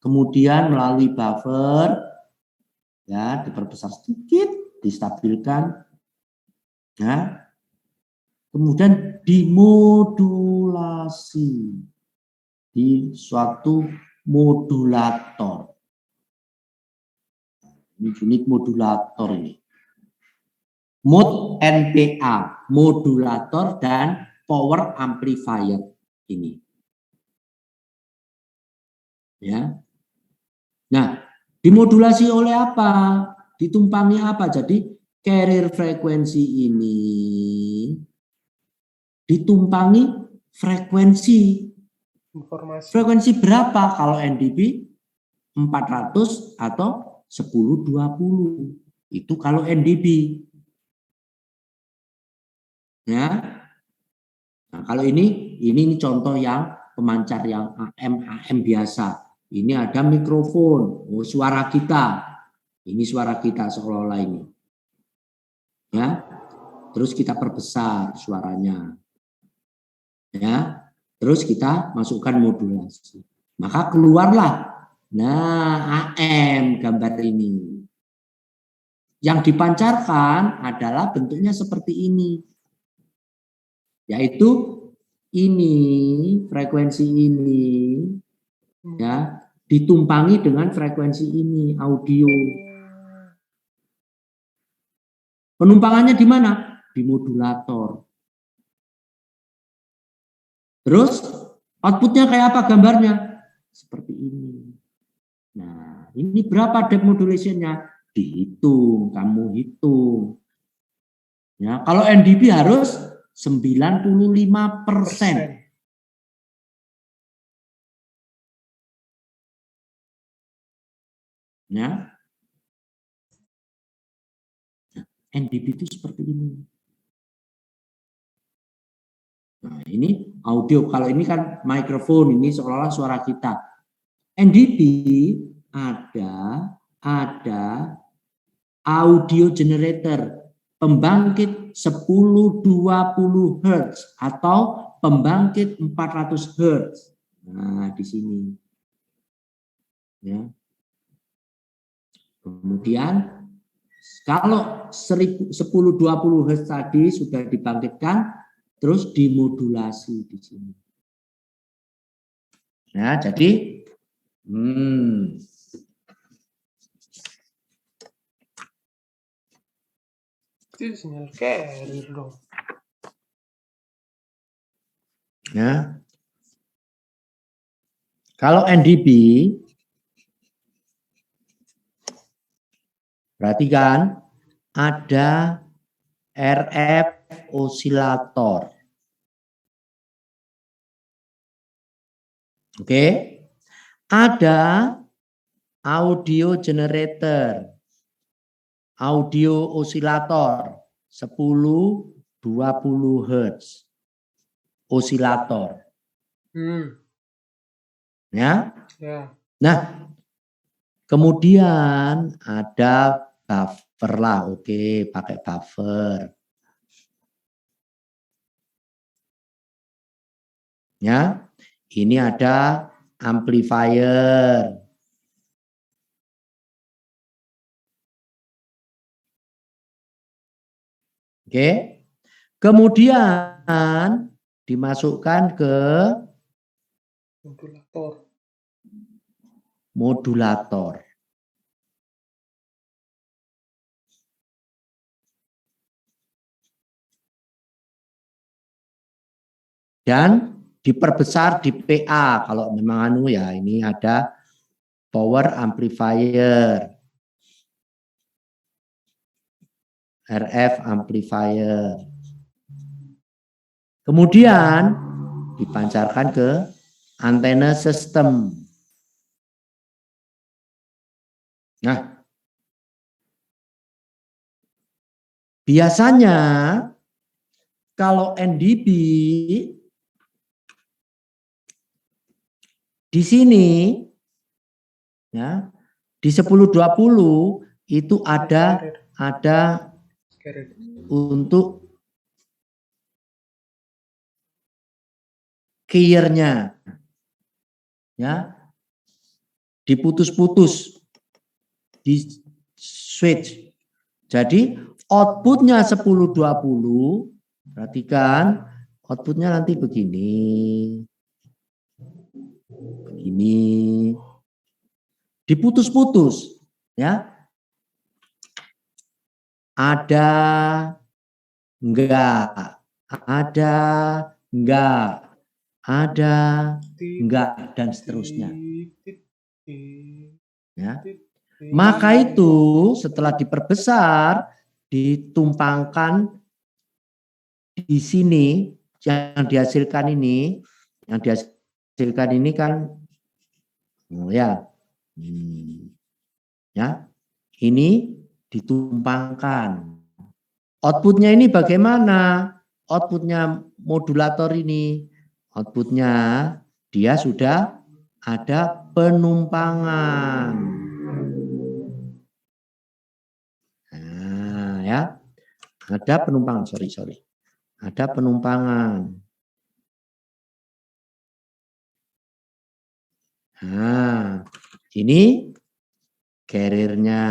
Kemudian melalui buffer ya diperbesar sedikit, distabilkan. Ya. Kemudian dimodulasi di suatu modulator. Ini unit modulator ini. Mod NPA, modulator dan power amplifier ini. Ya. Nah, dimodulasi oleh apa? Ditumpangi apa? Jadi carrier frekuensi ini ditumpangi frekuensi. Informasi. Frekuensi berapa kalau NDB? 400 atau 1020. Itu kalau NDB. Ya. Nah, kalau ini contoh yang pemancar yang AM biasa. Ini ada mikrofon, suara kita. Ini suara kita seolah-olah ini. Ya. Terus kita perbesar suaranya. Ya. Terus kita masukkan modulasi. Maka keluarlah AM gambar ini. Yang dipancarkan adalah bentuknya seperti ini. Yaitu ini, frekuensi ini ya, ditumpangi dengan frekuensi ini, audio. Penumpangannya di mana? Di modulator. Terus outputnya kayak apa gambarnya? Seperti ini. Nah, ini berapa depth modulation-nya? Dihitung, kamu hitung. Ya, kalau NDP harus 95%. Ya. NDP itu seperti ini. Nah, ini audio. Kalau ini kan mikrofon, ini seolah-olah suara kita. NDP ada audio generator, pembangkit 1020 Hz atau pembangkit 400 Hz. Nah, di sini. Ya. Kemudian kalau 1020 Hz tadi sudah dibangkitkan, terus dimodulasi di sini. Nah, jadi Itu sinyal carrier dong. ya. Kalau NDP, perhatikan ada RF osilator. Oke. Ada audio generator. Audio osilator 1020 Hz. Osilator. Ya. Ya. Nah, kemudian ada buffer lah. Oke, pakai buffer. Ya. Ini ada amplifier. Oke. Kemudian dimasukkan ke modulator. Dan diperbesar di PA kalau memang ya ini ada power amplifier. RF amplifier. Kemudian dipancarkan ke antena sistem. Nah, biasanya kalau NDP di sini ya, di 1020 itu ada untuk keyrnya ya, diputus-putus di switch. Jadi outputnya 1020, perhatikan outputnya nanti begini, diputus-putus ya. Ada enggak, dan seterusnya. Ya. Maka itu setelah diperbesar, ditumpangkan di sini yang dihasilkan ini kan ya. Ya. Ini ditumpangkan. Outputnya ini bagaimana? Outputnya modulator ini. Outputnya dia sudah ada penumpangan. ya. Ada penumpangan, sorry. Ada penumpangan. Nah, ini carrier-nya.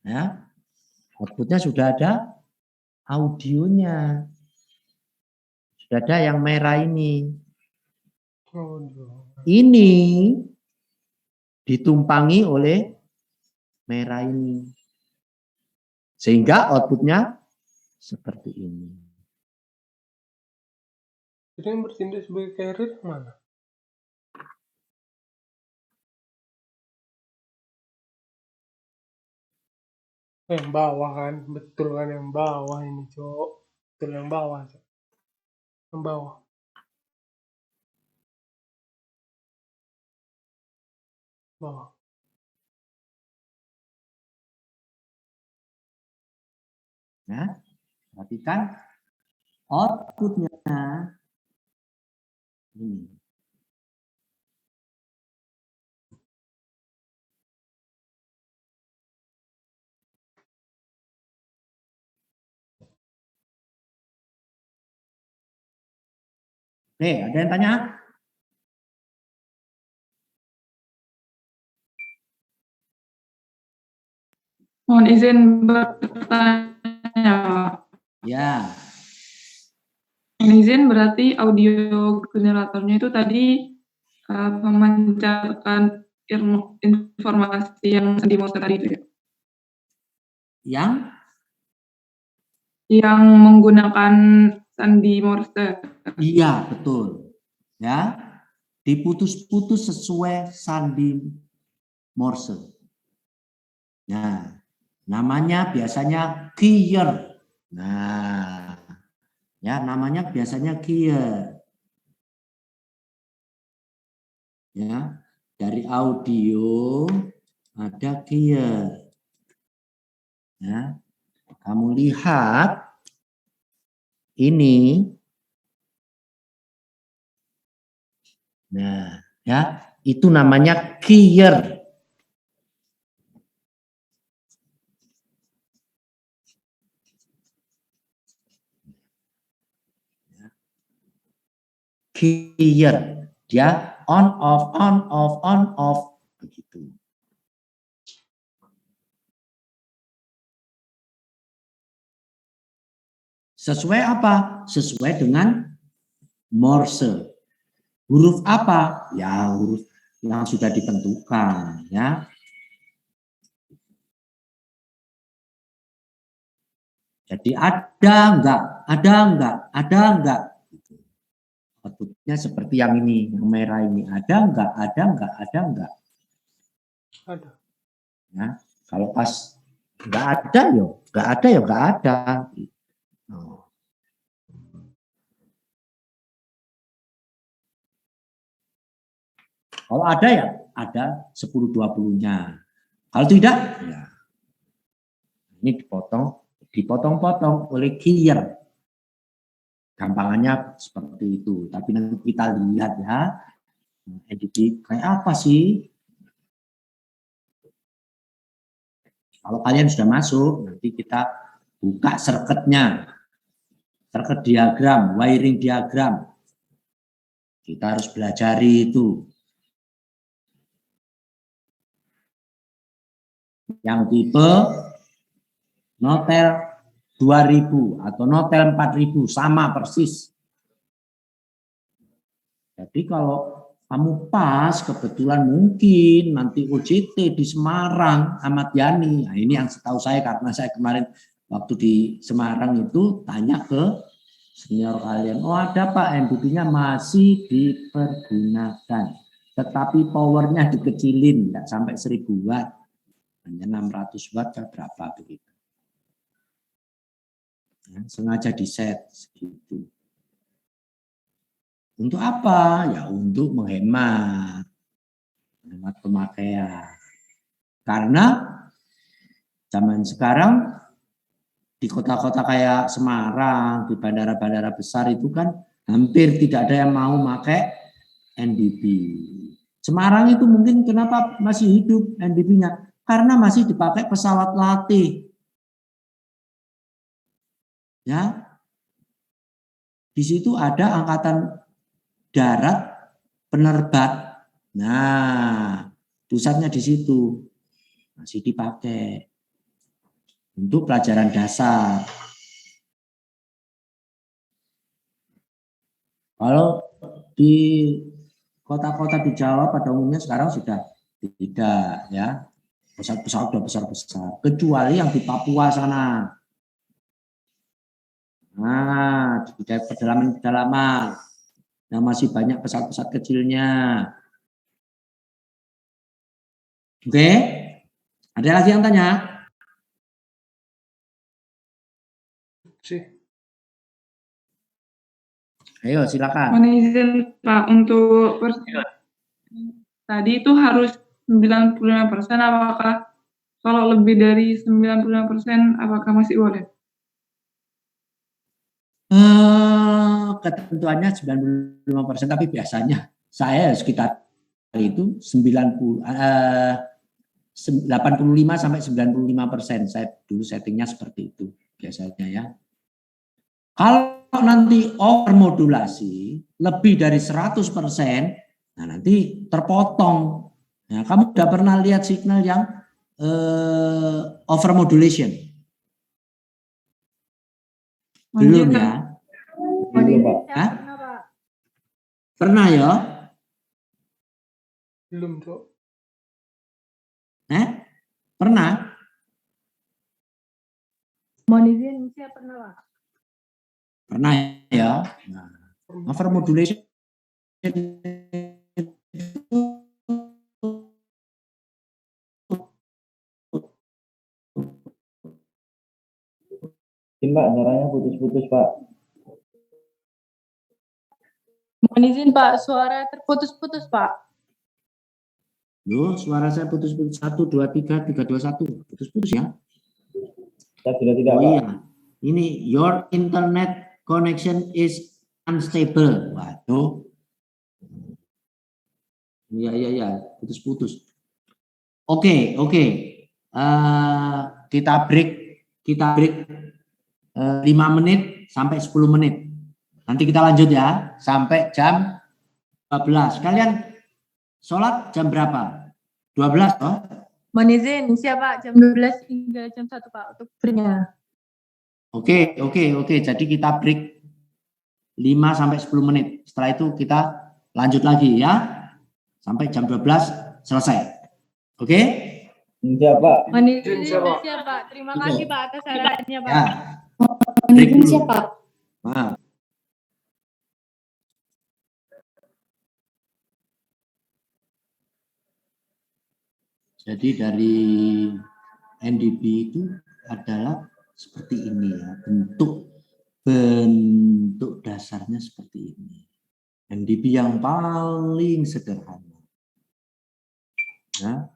Ya, outputnya sudah ada audionya. Sudah ada yang merah ini. Ini ditumpangi oleh merah ini. Sehingga outputnya seperti ini. Jadi yang bertindak sebagai carrier mana? Yang bawah kan, betul kan yang bawah ini, Cok. Betul yang bawah, Cok. Yang bawah. Bawah. Ya, perhatikan outputnya ini. Oke, ada yang tanya? Mohon izin bertanya, Pak. Ya, Mohon izin berarti audio generatornya itu tadi memancarkan informasi yang di Morse tadi itu ya? Yang menggunakan sandi Morse. Iya, betul. Ya, diputus-putus sesuai sandi Morse. Nah, namanya biasanya keyer. Nah, ya namanya biasanya keyer. Ya, dari audio ada keyer. Ya, kamu lihat ini. Nah, ya, itu namanya keyer. Keyer. Dia on off begitu. Sesuai apa? Sesuai dengan Morse. Huruf apa? Ya, huruf yang sudah ditentukan, ya. Jadi ada enggak. Outputnya seperti yang ini, yang merah ini. Ada enggak. Ada. Ya, kalau pas enggak ada ya enggak ada. Oh. Kalau ada ya ada 10-20-nya. Kalau tidak, ya ini dipotong-potong oleh keyer. Gampangannya seperti itu. Tapi nanti kita lihat ya, edit kayak apa sih? Kalau kalian sudah masuk, nanti kita buka circuitnya, circuit diagram, wiring diagram. Kita harus belajari itu. Yang tipe notel 2000 atau notel 4000 sama persis. Jadi kalau kamu pas kebetulan mungkin nanti OJT di Semarang Ahmad Yani. Nah, ini yang setahu saya karena saya kemarin waktu di Semarang itu tanya ke senior kalian. Oh ada Pak, MBB-nya masih dipergunakan. Tetapi powernya dikecilin, tidak sampai 1000 watt. Hanya 600 watt atau berapa begitu. Ya, sengaja di set segitu. Untuk apa? Ya untuk menghemat pemakaian. Karena zaman sekarang di kota-kota kayak Semarang, di bandara-bandara besar itu kan hampir tidak ada yang mau pakai NDP. Semarang itu mungkin kenapa masih hidup NDP-nya? Karena masih dipakai pesawat latih. Ya. Di situ ada angkatan darat penerbat. Nah, pusatnya di situ. Masih dipakai untuk pelajaran dasar. Kalau di kota-kota di Jawa pada umumnya sekarang sudah tidak, ya. Pesawat-pesawat sudah besar-besar, kecuali yang di Papua sana. Nah, di pedalaman-pedalaman, nah masih banyak pesawat-pesawat kecilnya. Oke, ada lagi yang tanya? Sih. Ayo, silakan. Mohon izin Pak untuk tadi itu harus 95%, apakah kalau lebih dari 95% apakah masih boleh? Ketentuannya 95%, tapi biasanya saya sekitar itu 85 sampai 95%. Saya dulu settingnya seperti itu biasanya, ya. Kalau nanti overmodulasi lebih dari 100%, nah nanti terpotong. Nah, kamu udah pernah lihat signal yang overmodulation? Belum ya? Belum, Pak. Hah? Pernah ya? Belum, Cok. Pernah? Mohon izin, saya pernah Pak. Pernah ya? Nah, overmodulation Pak, suaranya putus-putus, Pak. Mohon izin Pak, suara terputus-putus Pak. Loh, suara saya putus-putus. 1, 2, 3, 3, 2, 1. Putus-putus ya? Saya sudah tidak, Oh Pak. iya. Ini your internet connection is unstable. Waduh. Iya. Putus-putus. Oke. Kita break 5 menit sampai 10 menit. Nanti kita lanjut ya. Sampai jam 12. Kalian sholat jam berapa? 12 toh? Mohon izin, siapa jam 12 hingga jam 1 Pak untuk breaknya. Oke. Jadi kita break 5 sampai 10 menit. Setelah itu kita lanjut lagi ya. Sampai jam 12 selesai. Oke? Siap, Pak. Mohon izin, Siap, Pak. Terima kasih Pak atas sarannya Pak. Ya. Break dulu. Siap, Pak. Nah. Jadi dari NDP itu adalah seperti ini ya, bentuk dasarnya seperti ini. NDP yang paling sederhana. Ya,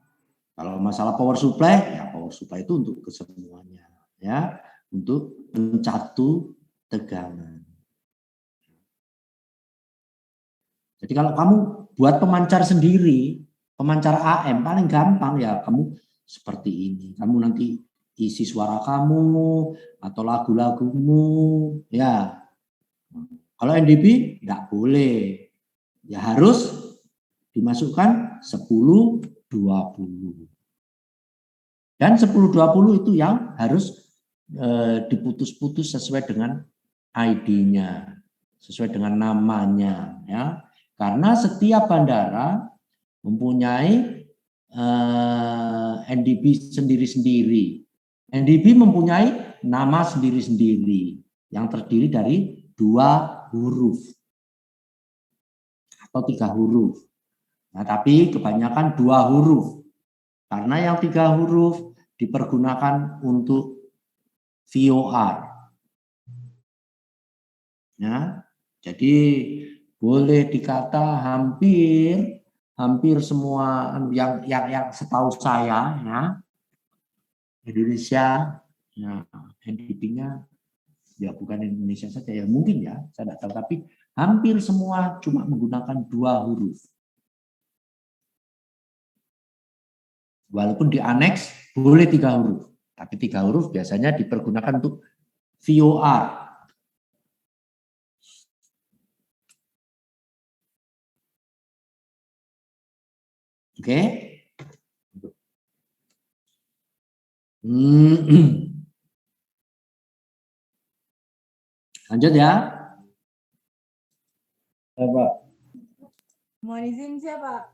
kalau masalah power supply, ya power supply itu untuk kesemuanya, ya, untuk mencatu tegangan. Jadi kalau kamu buat pemancar sendiri, pemancar AM paling gampang ya kamu seperti ini. Kamu nanti isi suara kamu atau lagu-lagumu, ya. Kalau NDP enggak boleh. Ya harus dimasukkan 10-20. Dan 10-20 itu yang harus diputus-putus sesuai dengan ID-nya, sesuai dengan namanya, ya. Karena setiap bandara mempunyai NDP sendiri-sendiri. NDP mempunyai nama sendiri-sendiri yang terdiri dari 2 huruf atau 3 huruf. Nah, tapi kebanyakan 2 huruf. Karena yang 3 huruf dipergunakan untuk VOR. Ya, jadi boleh dikata hampir semua yang setahu saya ya Indonesia, ya NDP-nya ya bukan Indonesia saja ya mungkin ya saya tidak tahu, tapi hampir semua cuma menggunakan 2 huruf. Walaupun di aneks boleh 3 huruf, tapi 3 huruf biasanya dipergunakan untuk VOR. Oke? Lanjut ya. Ya, Pak. Mohon izin siapa?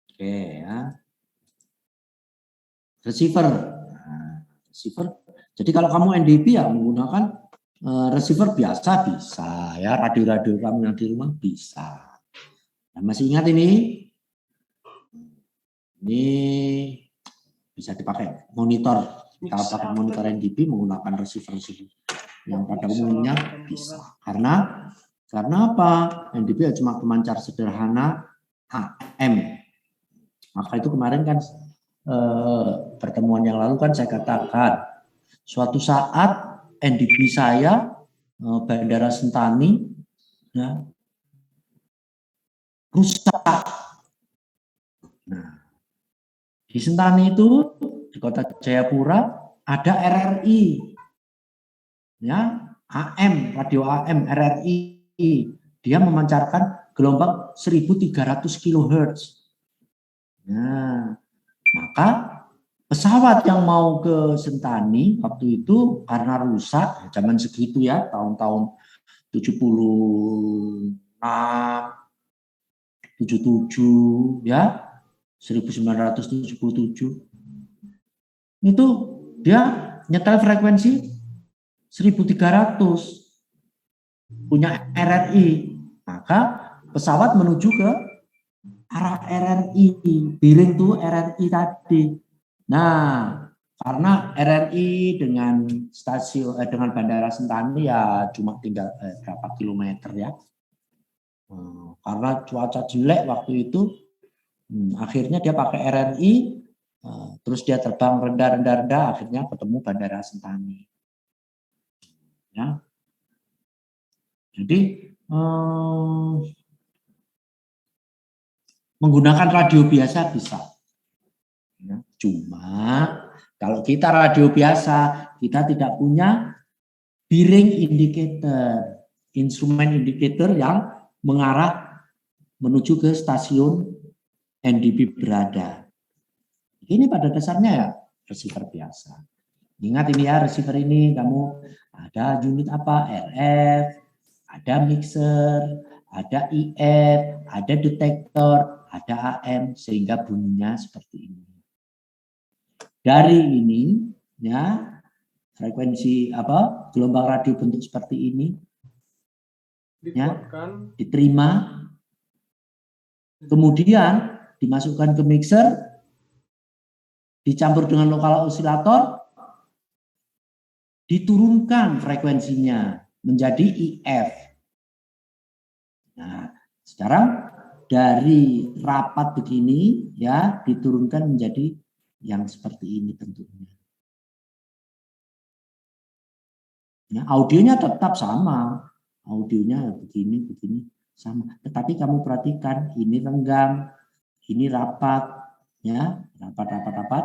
Oke ya. Receiver. Nah, receiver. Jadi kalau kamu NDP ya menggunakan receiver biasa bisa ya, radio-radio kamu yang di rumah bisa. Nah, masih ingat ini? Ini bisa dipakai monitor. Kalau pakai monitor NDP menggunakan receiver yang pada umumnya bisa. Karena apa? NDP cuma pemancar sederhana AM. Maka itu kemarin kan pertemuan yang lalu kan saya katakan suatu saat NDP saya Bandara Sentani ya, rusak. Nah, di Sentani itu di kota Jayapura ada RRI ya, AM, radio AM RRI. Dia memancarkan gelombang 1300 kHz. Nah, maka pesawat yang mau ke Sentani waktu itu karena rusak, zaman segitu ya, tahun-tahun 76, 77 ya, 1977. Itu dia nyetel frekuensi 1300 punya RRI, maka pesawat menuju ke arah RRI, piring tuh RRI tadi. Nah, karena RRI dengan stasiun dengan Bandara Sentani ya cuma tinggal berapa kilometer ya. Karena cuaca jelek waktu itu, akhirnya dia pakai RRI, terus dia terbang rendah, akhirnya ketemu Bandara Sentani. Ya. Jadi menggunakan radio biasa bisa. Ya, cuma kalau kita radio biasa, kita tidak punya bearing indicator, instrumen indikator yang mengarah menuju ke stasiun NDP berada. Ini pada dasarnya ya receiver biasa. Ingat ini ya, receiver ini kamu ada unit apa? RF, ada mixer, ada IF, ada detektor, ada AM, sehingga bunyinya seperti ini. Dari ini ya, frekuensi apa, gelombang radio bentuk seperti ini ya, diterima, kemudian dimasukkan ke mixer, dicampur dengan lokal osilator, diturunkan frekuensinya menjadi IF. Nah, sekarang dari rapat begini ya diturunkan menjadi yang seperti ini bentuknya. Ya, audionya tetap sama, audionya begini sama. Tetapi kamu perhatikan ini renggang, ini rapat, ya rapat.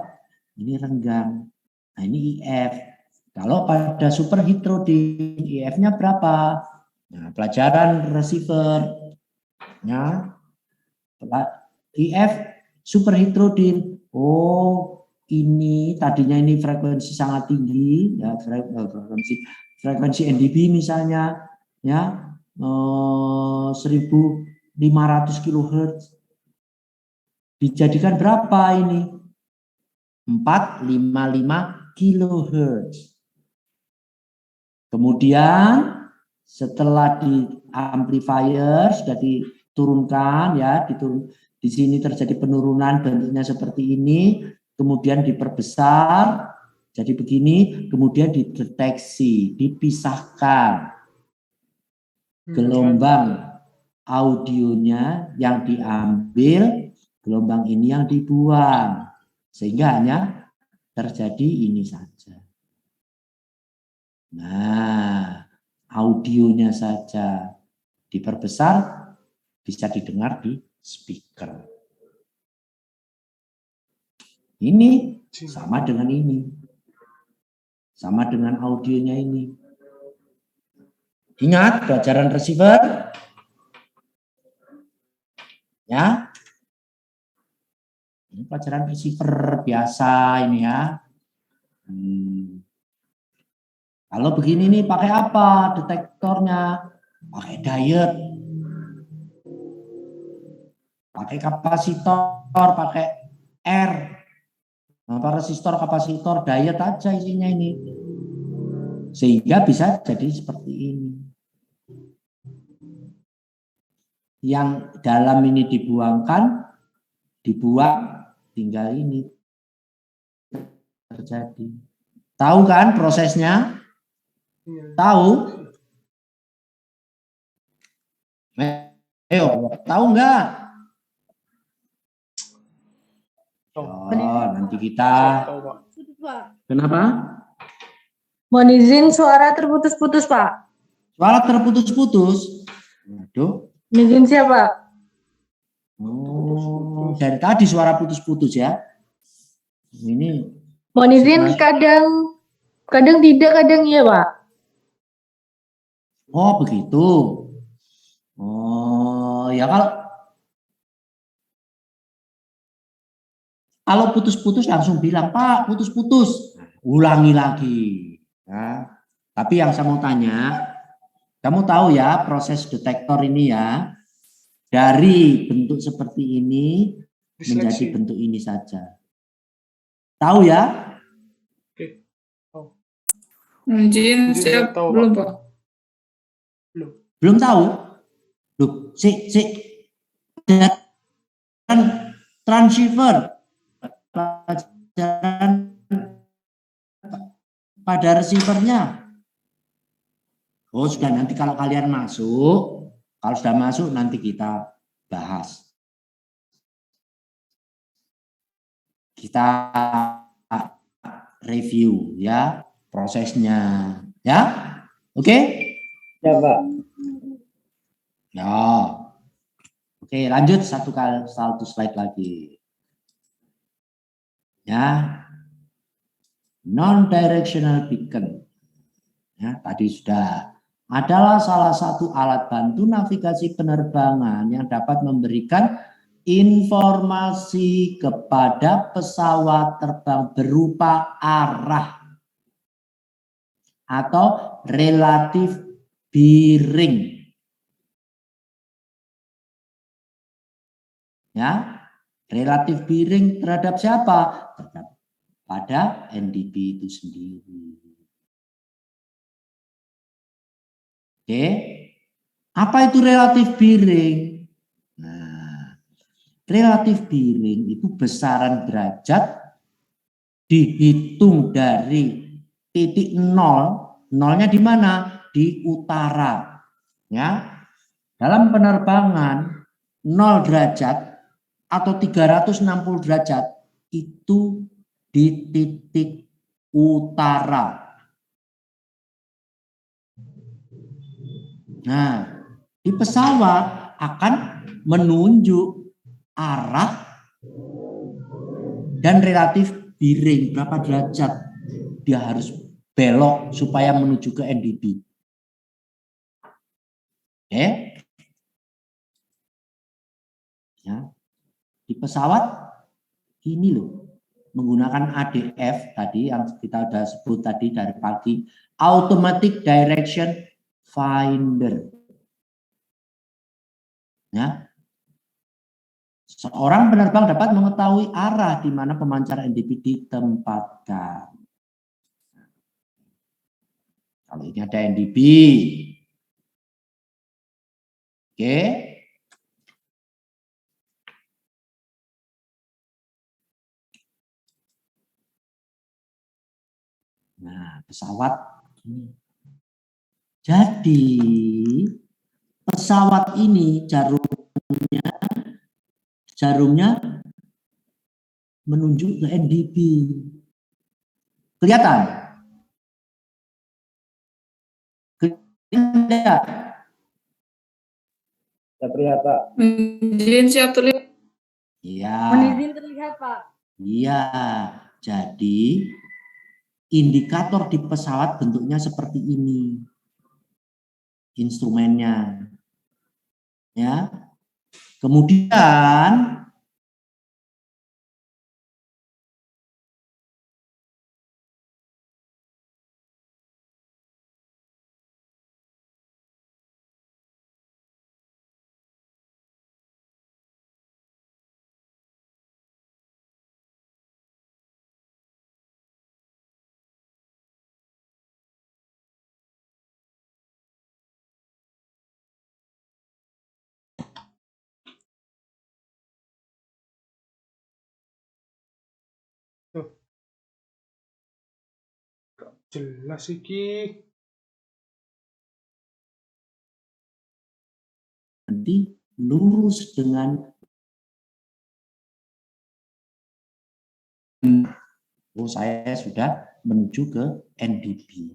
Ini renggang. Nah ini IF. Kalau pada super heterodyne IF-nya berapa? Nah, pelajaran receiver, ya IF super heterodyne. Oh, ini tadinya ini frekuensi sangat tinggi, ya frekuensi NDP misalnya, ya 1500 kHz. Dijadikan berapa ini? 455 kHz. Kemudian setelah di amplifier sudah diturunkan ya, di sini terjadi penurunan bentuknya seperti ini, kemudian diperbesar jadi begini, kemudian dideteksi, dipisahkan gelombang audionya yang diambil, gelombang ini yang dibuang, sehingga hanya terjadi ini saja. Nah, audionya saja. diperbesar, bisa didengar di speaker. Ini sama dengan ini. Sama dengan audionya ini. Ingat pelajaran receiver? Ya. Ini pelajaran receiver biasa ini ya. Kalau begini nih pakai apa detektornya? Pakai diode. Pakai kapasitor, pakai R. Resistor, kapasitor, diode aja isinya ini. Sehingga bisa jadi seperti ini. Yang dalam ini dibuang, tinggal ini terjadi. Tahu kan prosesnya? Tahu? Ayo, tahu nggak? Oh, nanti kita. Kenapa? Mohon izin suara terputus-putus, Pak. Suara terputus-putus. Waduh. Izin siapa? Oh, dari tadi suara putus-putus ya. Ini. Mohon izin kadang tidak, kadang iya, Pak. Oh, begitu. Oh, ya kalau putus-putus langsung bilang, Pak, putus-putus. Ulangi lagi. Ya. Tapi yang saya mau tanya, kamu tahu ya proses detektor ini ya, dari bentuk seperti ini menjadi bentuk ini saja. Tahu ya? Oke. Izin siap belum, Pak? Belum tahu? Loh, dan transceiver pelajaran pada receivernya. Oh, sudah, nanti kalau kalian masuk, kalau sudah masuk nanti kita bahas. Kita review ya prosesnya, ya. Oke? Ya, Pak. Ya. Oke, lanjut satu slide lagi. Ya. Non-directional beacon. Ya, tadi sudah adalah salah satu alat bantu navigasi penerbangan yang dapat memberikan informasi kepada pesawat terbang berupa arah atau relatif bearing. Ya, relatif bearing terhadap siapa? Terhadap pada NDP itu sendiri. Oke, apa itu relatif bearing? Nah, relatif bearing itu besaran derajat dihitung dari titik nol, nolnya di mana? Di utara. Ya, dalam penerbangan 0 derajat atau 360 derajat itu di titik utara. Nah, di pesawat akan menunjuk arah dan relatif bearing berapa derajat dia harus belok supaya menuju ke NDP. Oke? Ya. Di pesawat ini loh. Menggunakan ADF tadi yang kita sudah sebut tadi dari pagi, Automatic Direction Finder. Ya. Seorang penerbang dapat mengetahui arah di mana pemancar NDP ditempatkan. Kalau ini ada NDP. Oke. Nah, pesawat ini. Jadi pesawat ini jarumnya menunjuk ke NDP. Kelihatan? Kelihatan? Siap terlihat, Pak. Izin siap terlihat. Iya. Mohon izin terlihat, Pak. Iya. Jadi indikator di pesawat bentuknya seperti ini. Instrumennya. Ya. Kemudian Jelas iki. nanti lurus dengan saya sudah menuju ke NDB.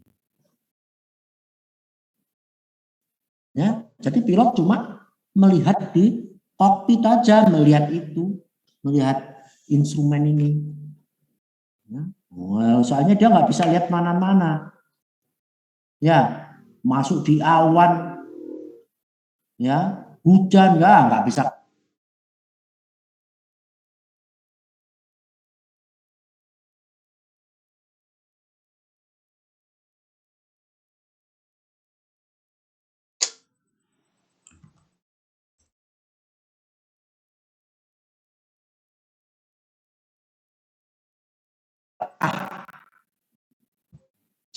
Ya, jadi pilot cuma melihat di kokpit aja, melihat itu, melihat instrumen ini. Ya. Well, soalnya dia nggak bisa lihat mana-mana. Ya, masuk di awan, ya, hujan nggak bisa.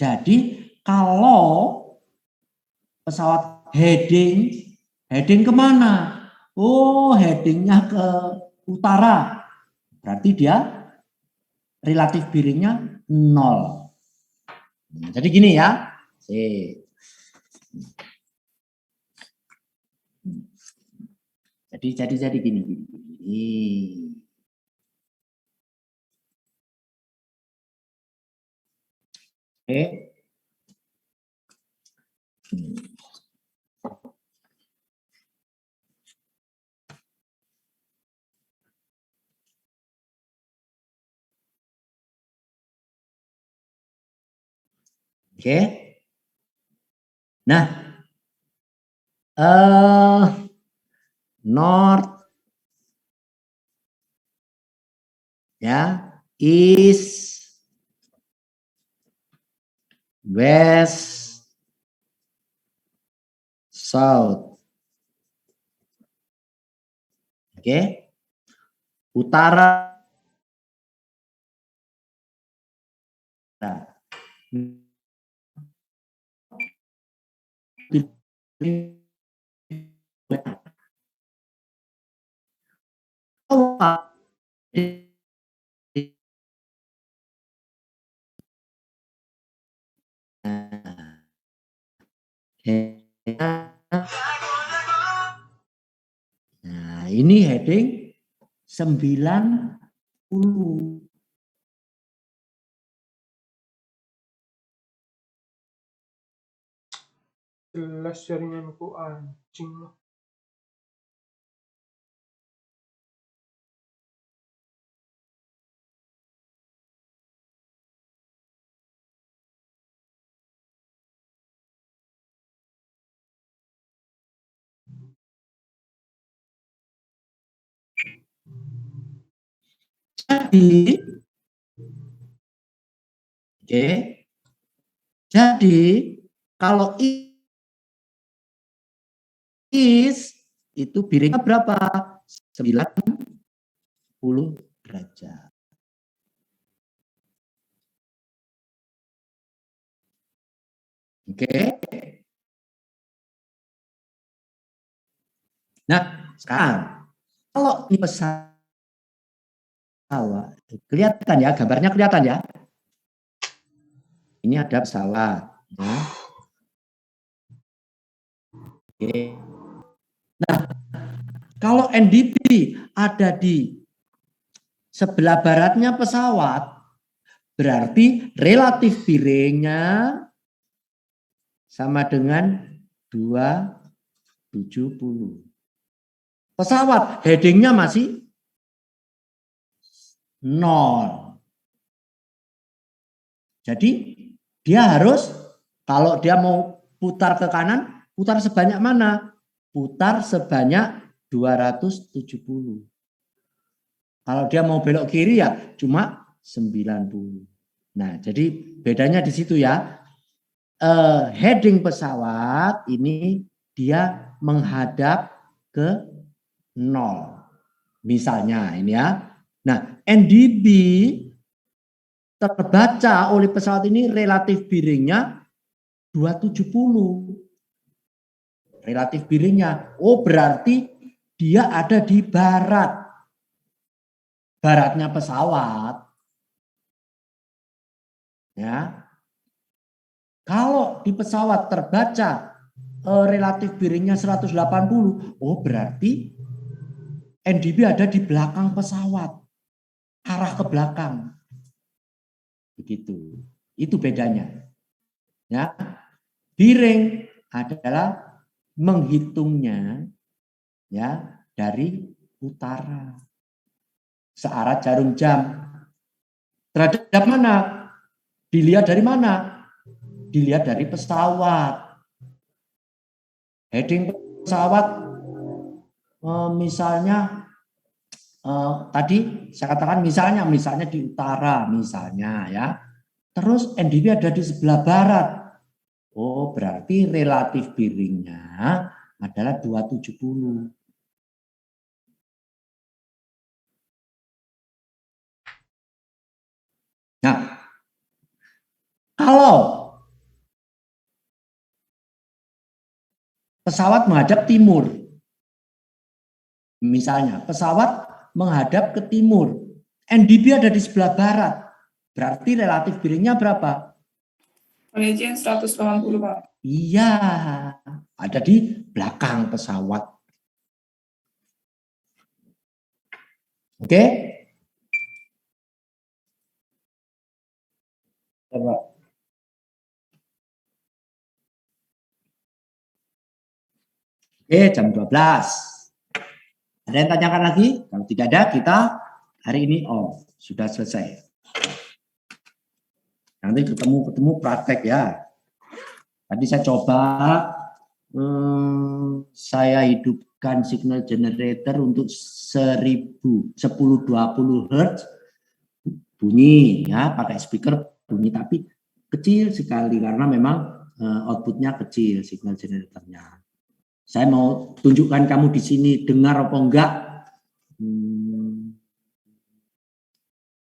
Jadi kalau pesawat heading kemana? Oh, headingnya ke utara. Berarti dia relatif miringnya 0. Nah, jadi gini ya. Jadi gini. Oke. Oke. Nah, north ya, east, west, south. Oke. Utara. Nah. Nah, ini heading 90. Jelas jaringanku anjing lah. Jadi kalau is itu miringnya berapa? 90 derajat. Oke. Nah, sekarang kalau ini pesawat, kelihatan ya, gambarnya kelihatan ya. Ini ada pesawat. Ya. Oke. Nah, kalau NDB ada di sebelah baratnya pesawat, berarti relatif miringnya sama dengan 270. pesawat, headingnya masih 0. Jadi dia harus, kalau dia mau putar ke kanan, putar sebanyak mana? Putar sebanyak 270. Kalau dia mau belok kiri ya cuma 90. Nah, jadi bedanya di situ ya. Heading pesawat ini dia menghadap ke 0. Misalnya ini ya. Nah, NDB terbaca oleh pesawat ini relatif miringnya 270. Relatif miringnya. Oh, berarti dia ada di barat. Baratnya pesawat. Ya. Kalau di pesawat terbaca relatif miringnya 180, oh berarti NDB ada di belakang pesawat. Arah ke belakang. Begitu. Itu bedanya. Ya. Miring adalah menghitungnya ya dari utara. Searah jarum jam. Terhadap mana? Dilihat dari mana? Dilihat dari pesawat. Heading pesawat misalnya tadi saya katakan misalnya di utara misalnya ya. Terus NDB ada di sebelah barat. Oh, berarti relatif miringnya adalah 270. Nah, kalau pesawat menghadap timur, misalnya pesawat menghadap ke timur, NDB ada di sebelah barat, berarti relatif miringnya berapa? Mohon izin 180, Pak. Iya, ada di belakang pesawat. Oke? Ya, Pak. Oke, jam 12. Ada yang tanyakan lagi? Kalau tidak ada, kita hari ini sudah selesai. Nanti ketemu praktek ya. Tadi saya coba saya hidupkan signal generator untuk 1020 Hz bunyi ya, pakai speaker bunyi tapi kecil sekali karena memang outputnya kecil signal generatornya. Saya mau tunjukkan kamu di sini dengar apa enggak?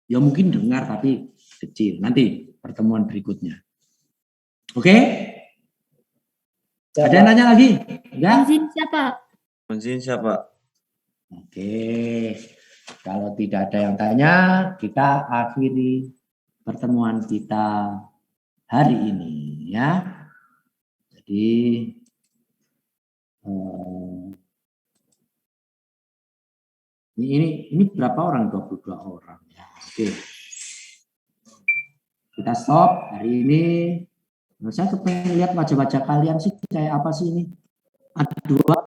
Ya mungkin dengar tapi kecil. Nanti pertemuan berikutnya. Oke? Ada yang nanya lagi? Enggak? Izin siapa? Izin siapa? Oke. Kalau tidak ada yang tanya, kita akhiri pertemuan kita hari ini ya. Jadi ini berapa orang? 22 orang ya. Oke. Kita stop hari ini. Saya kepengen lihat wajah-wajah kalian sih kayak apa sih ini? Ada 2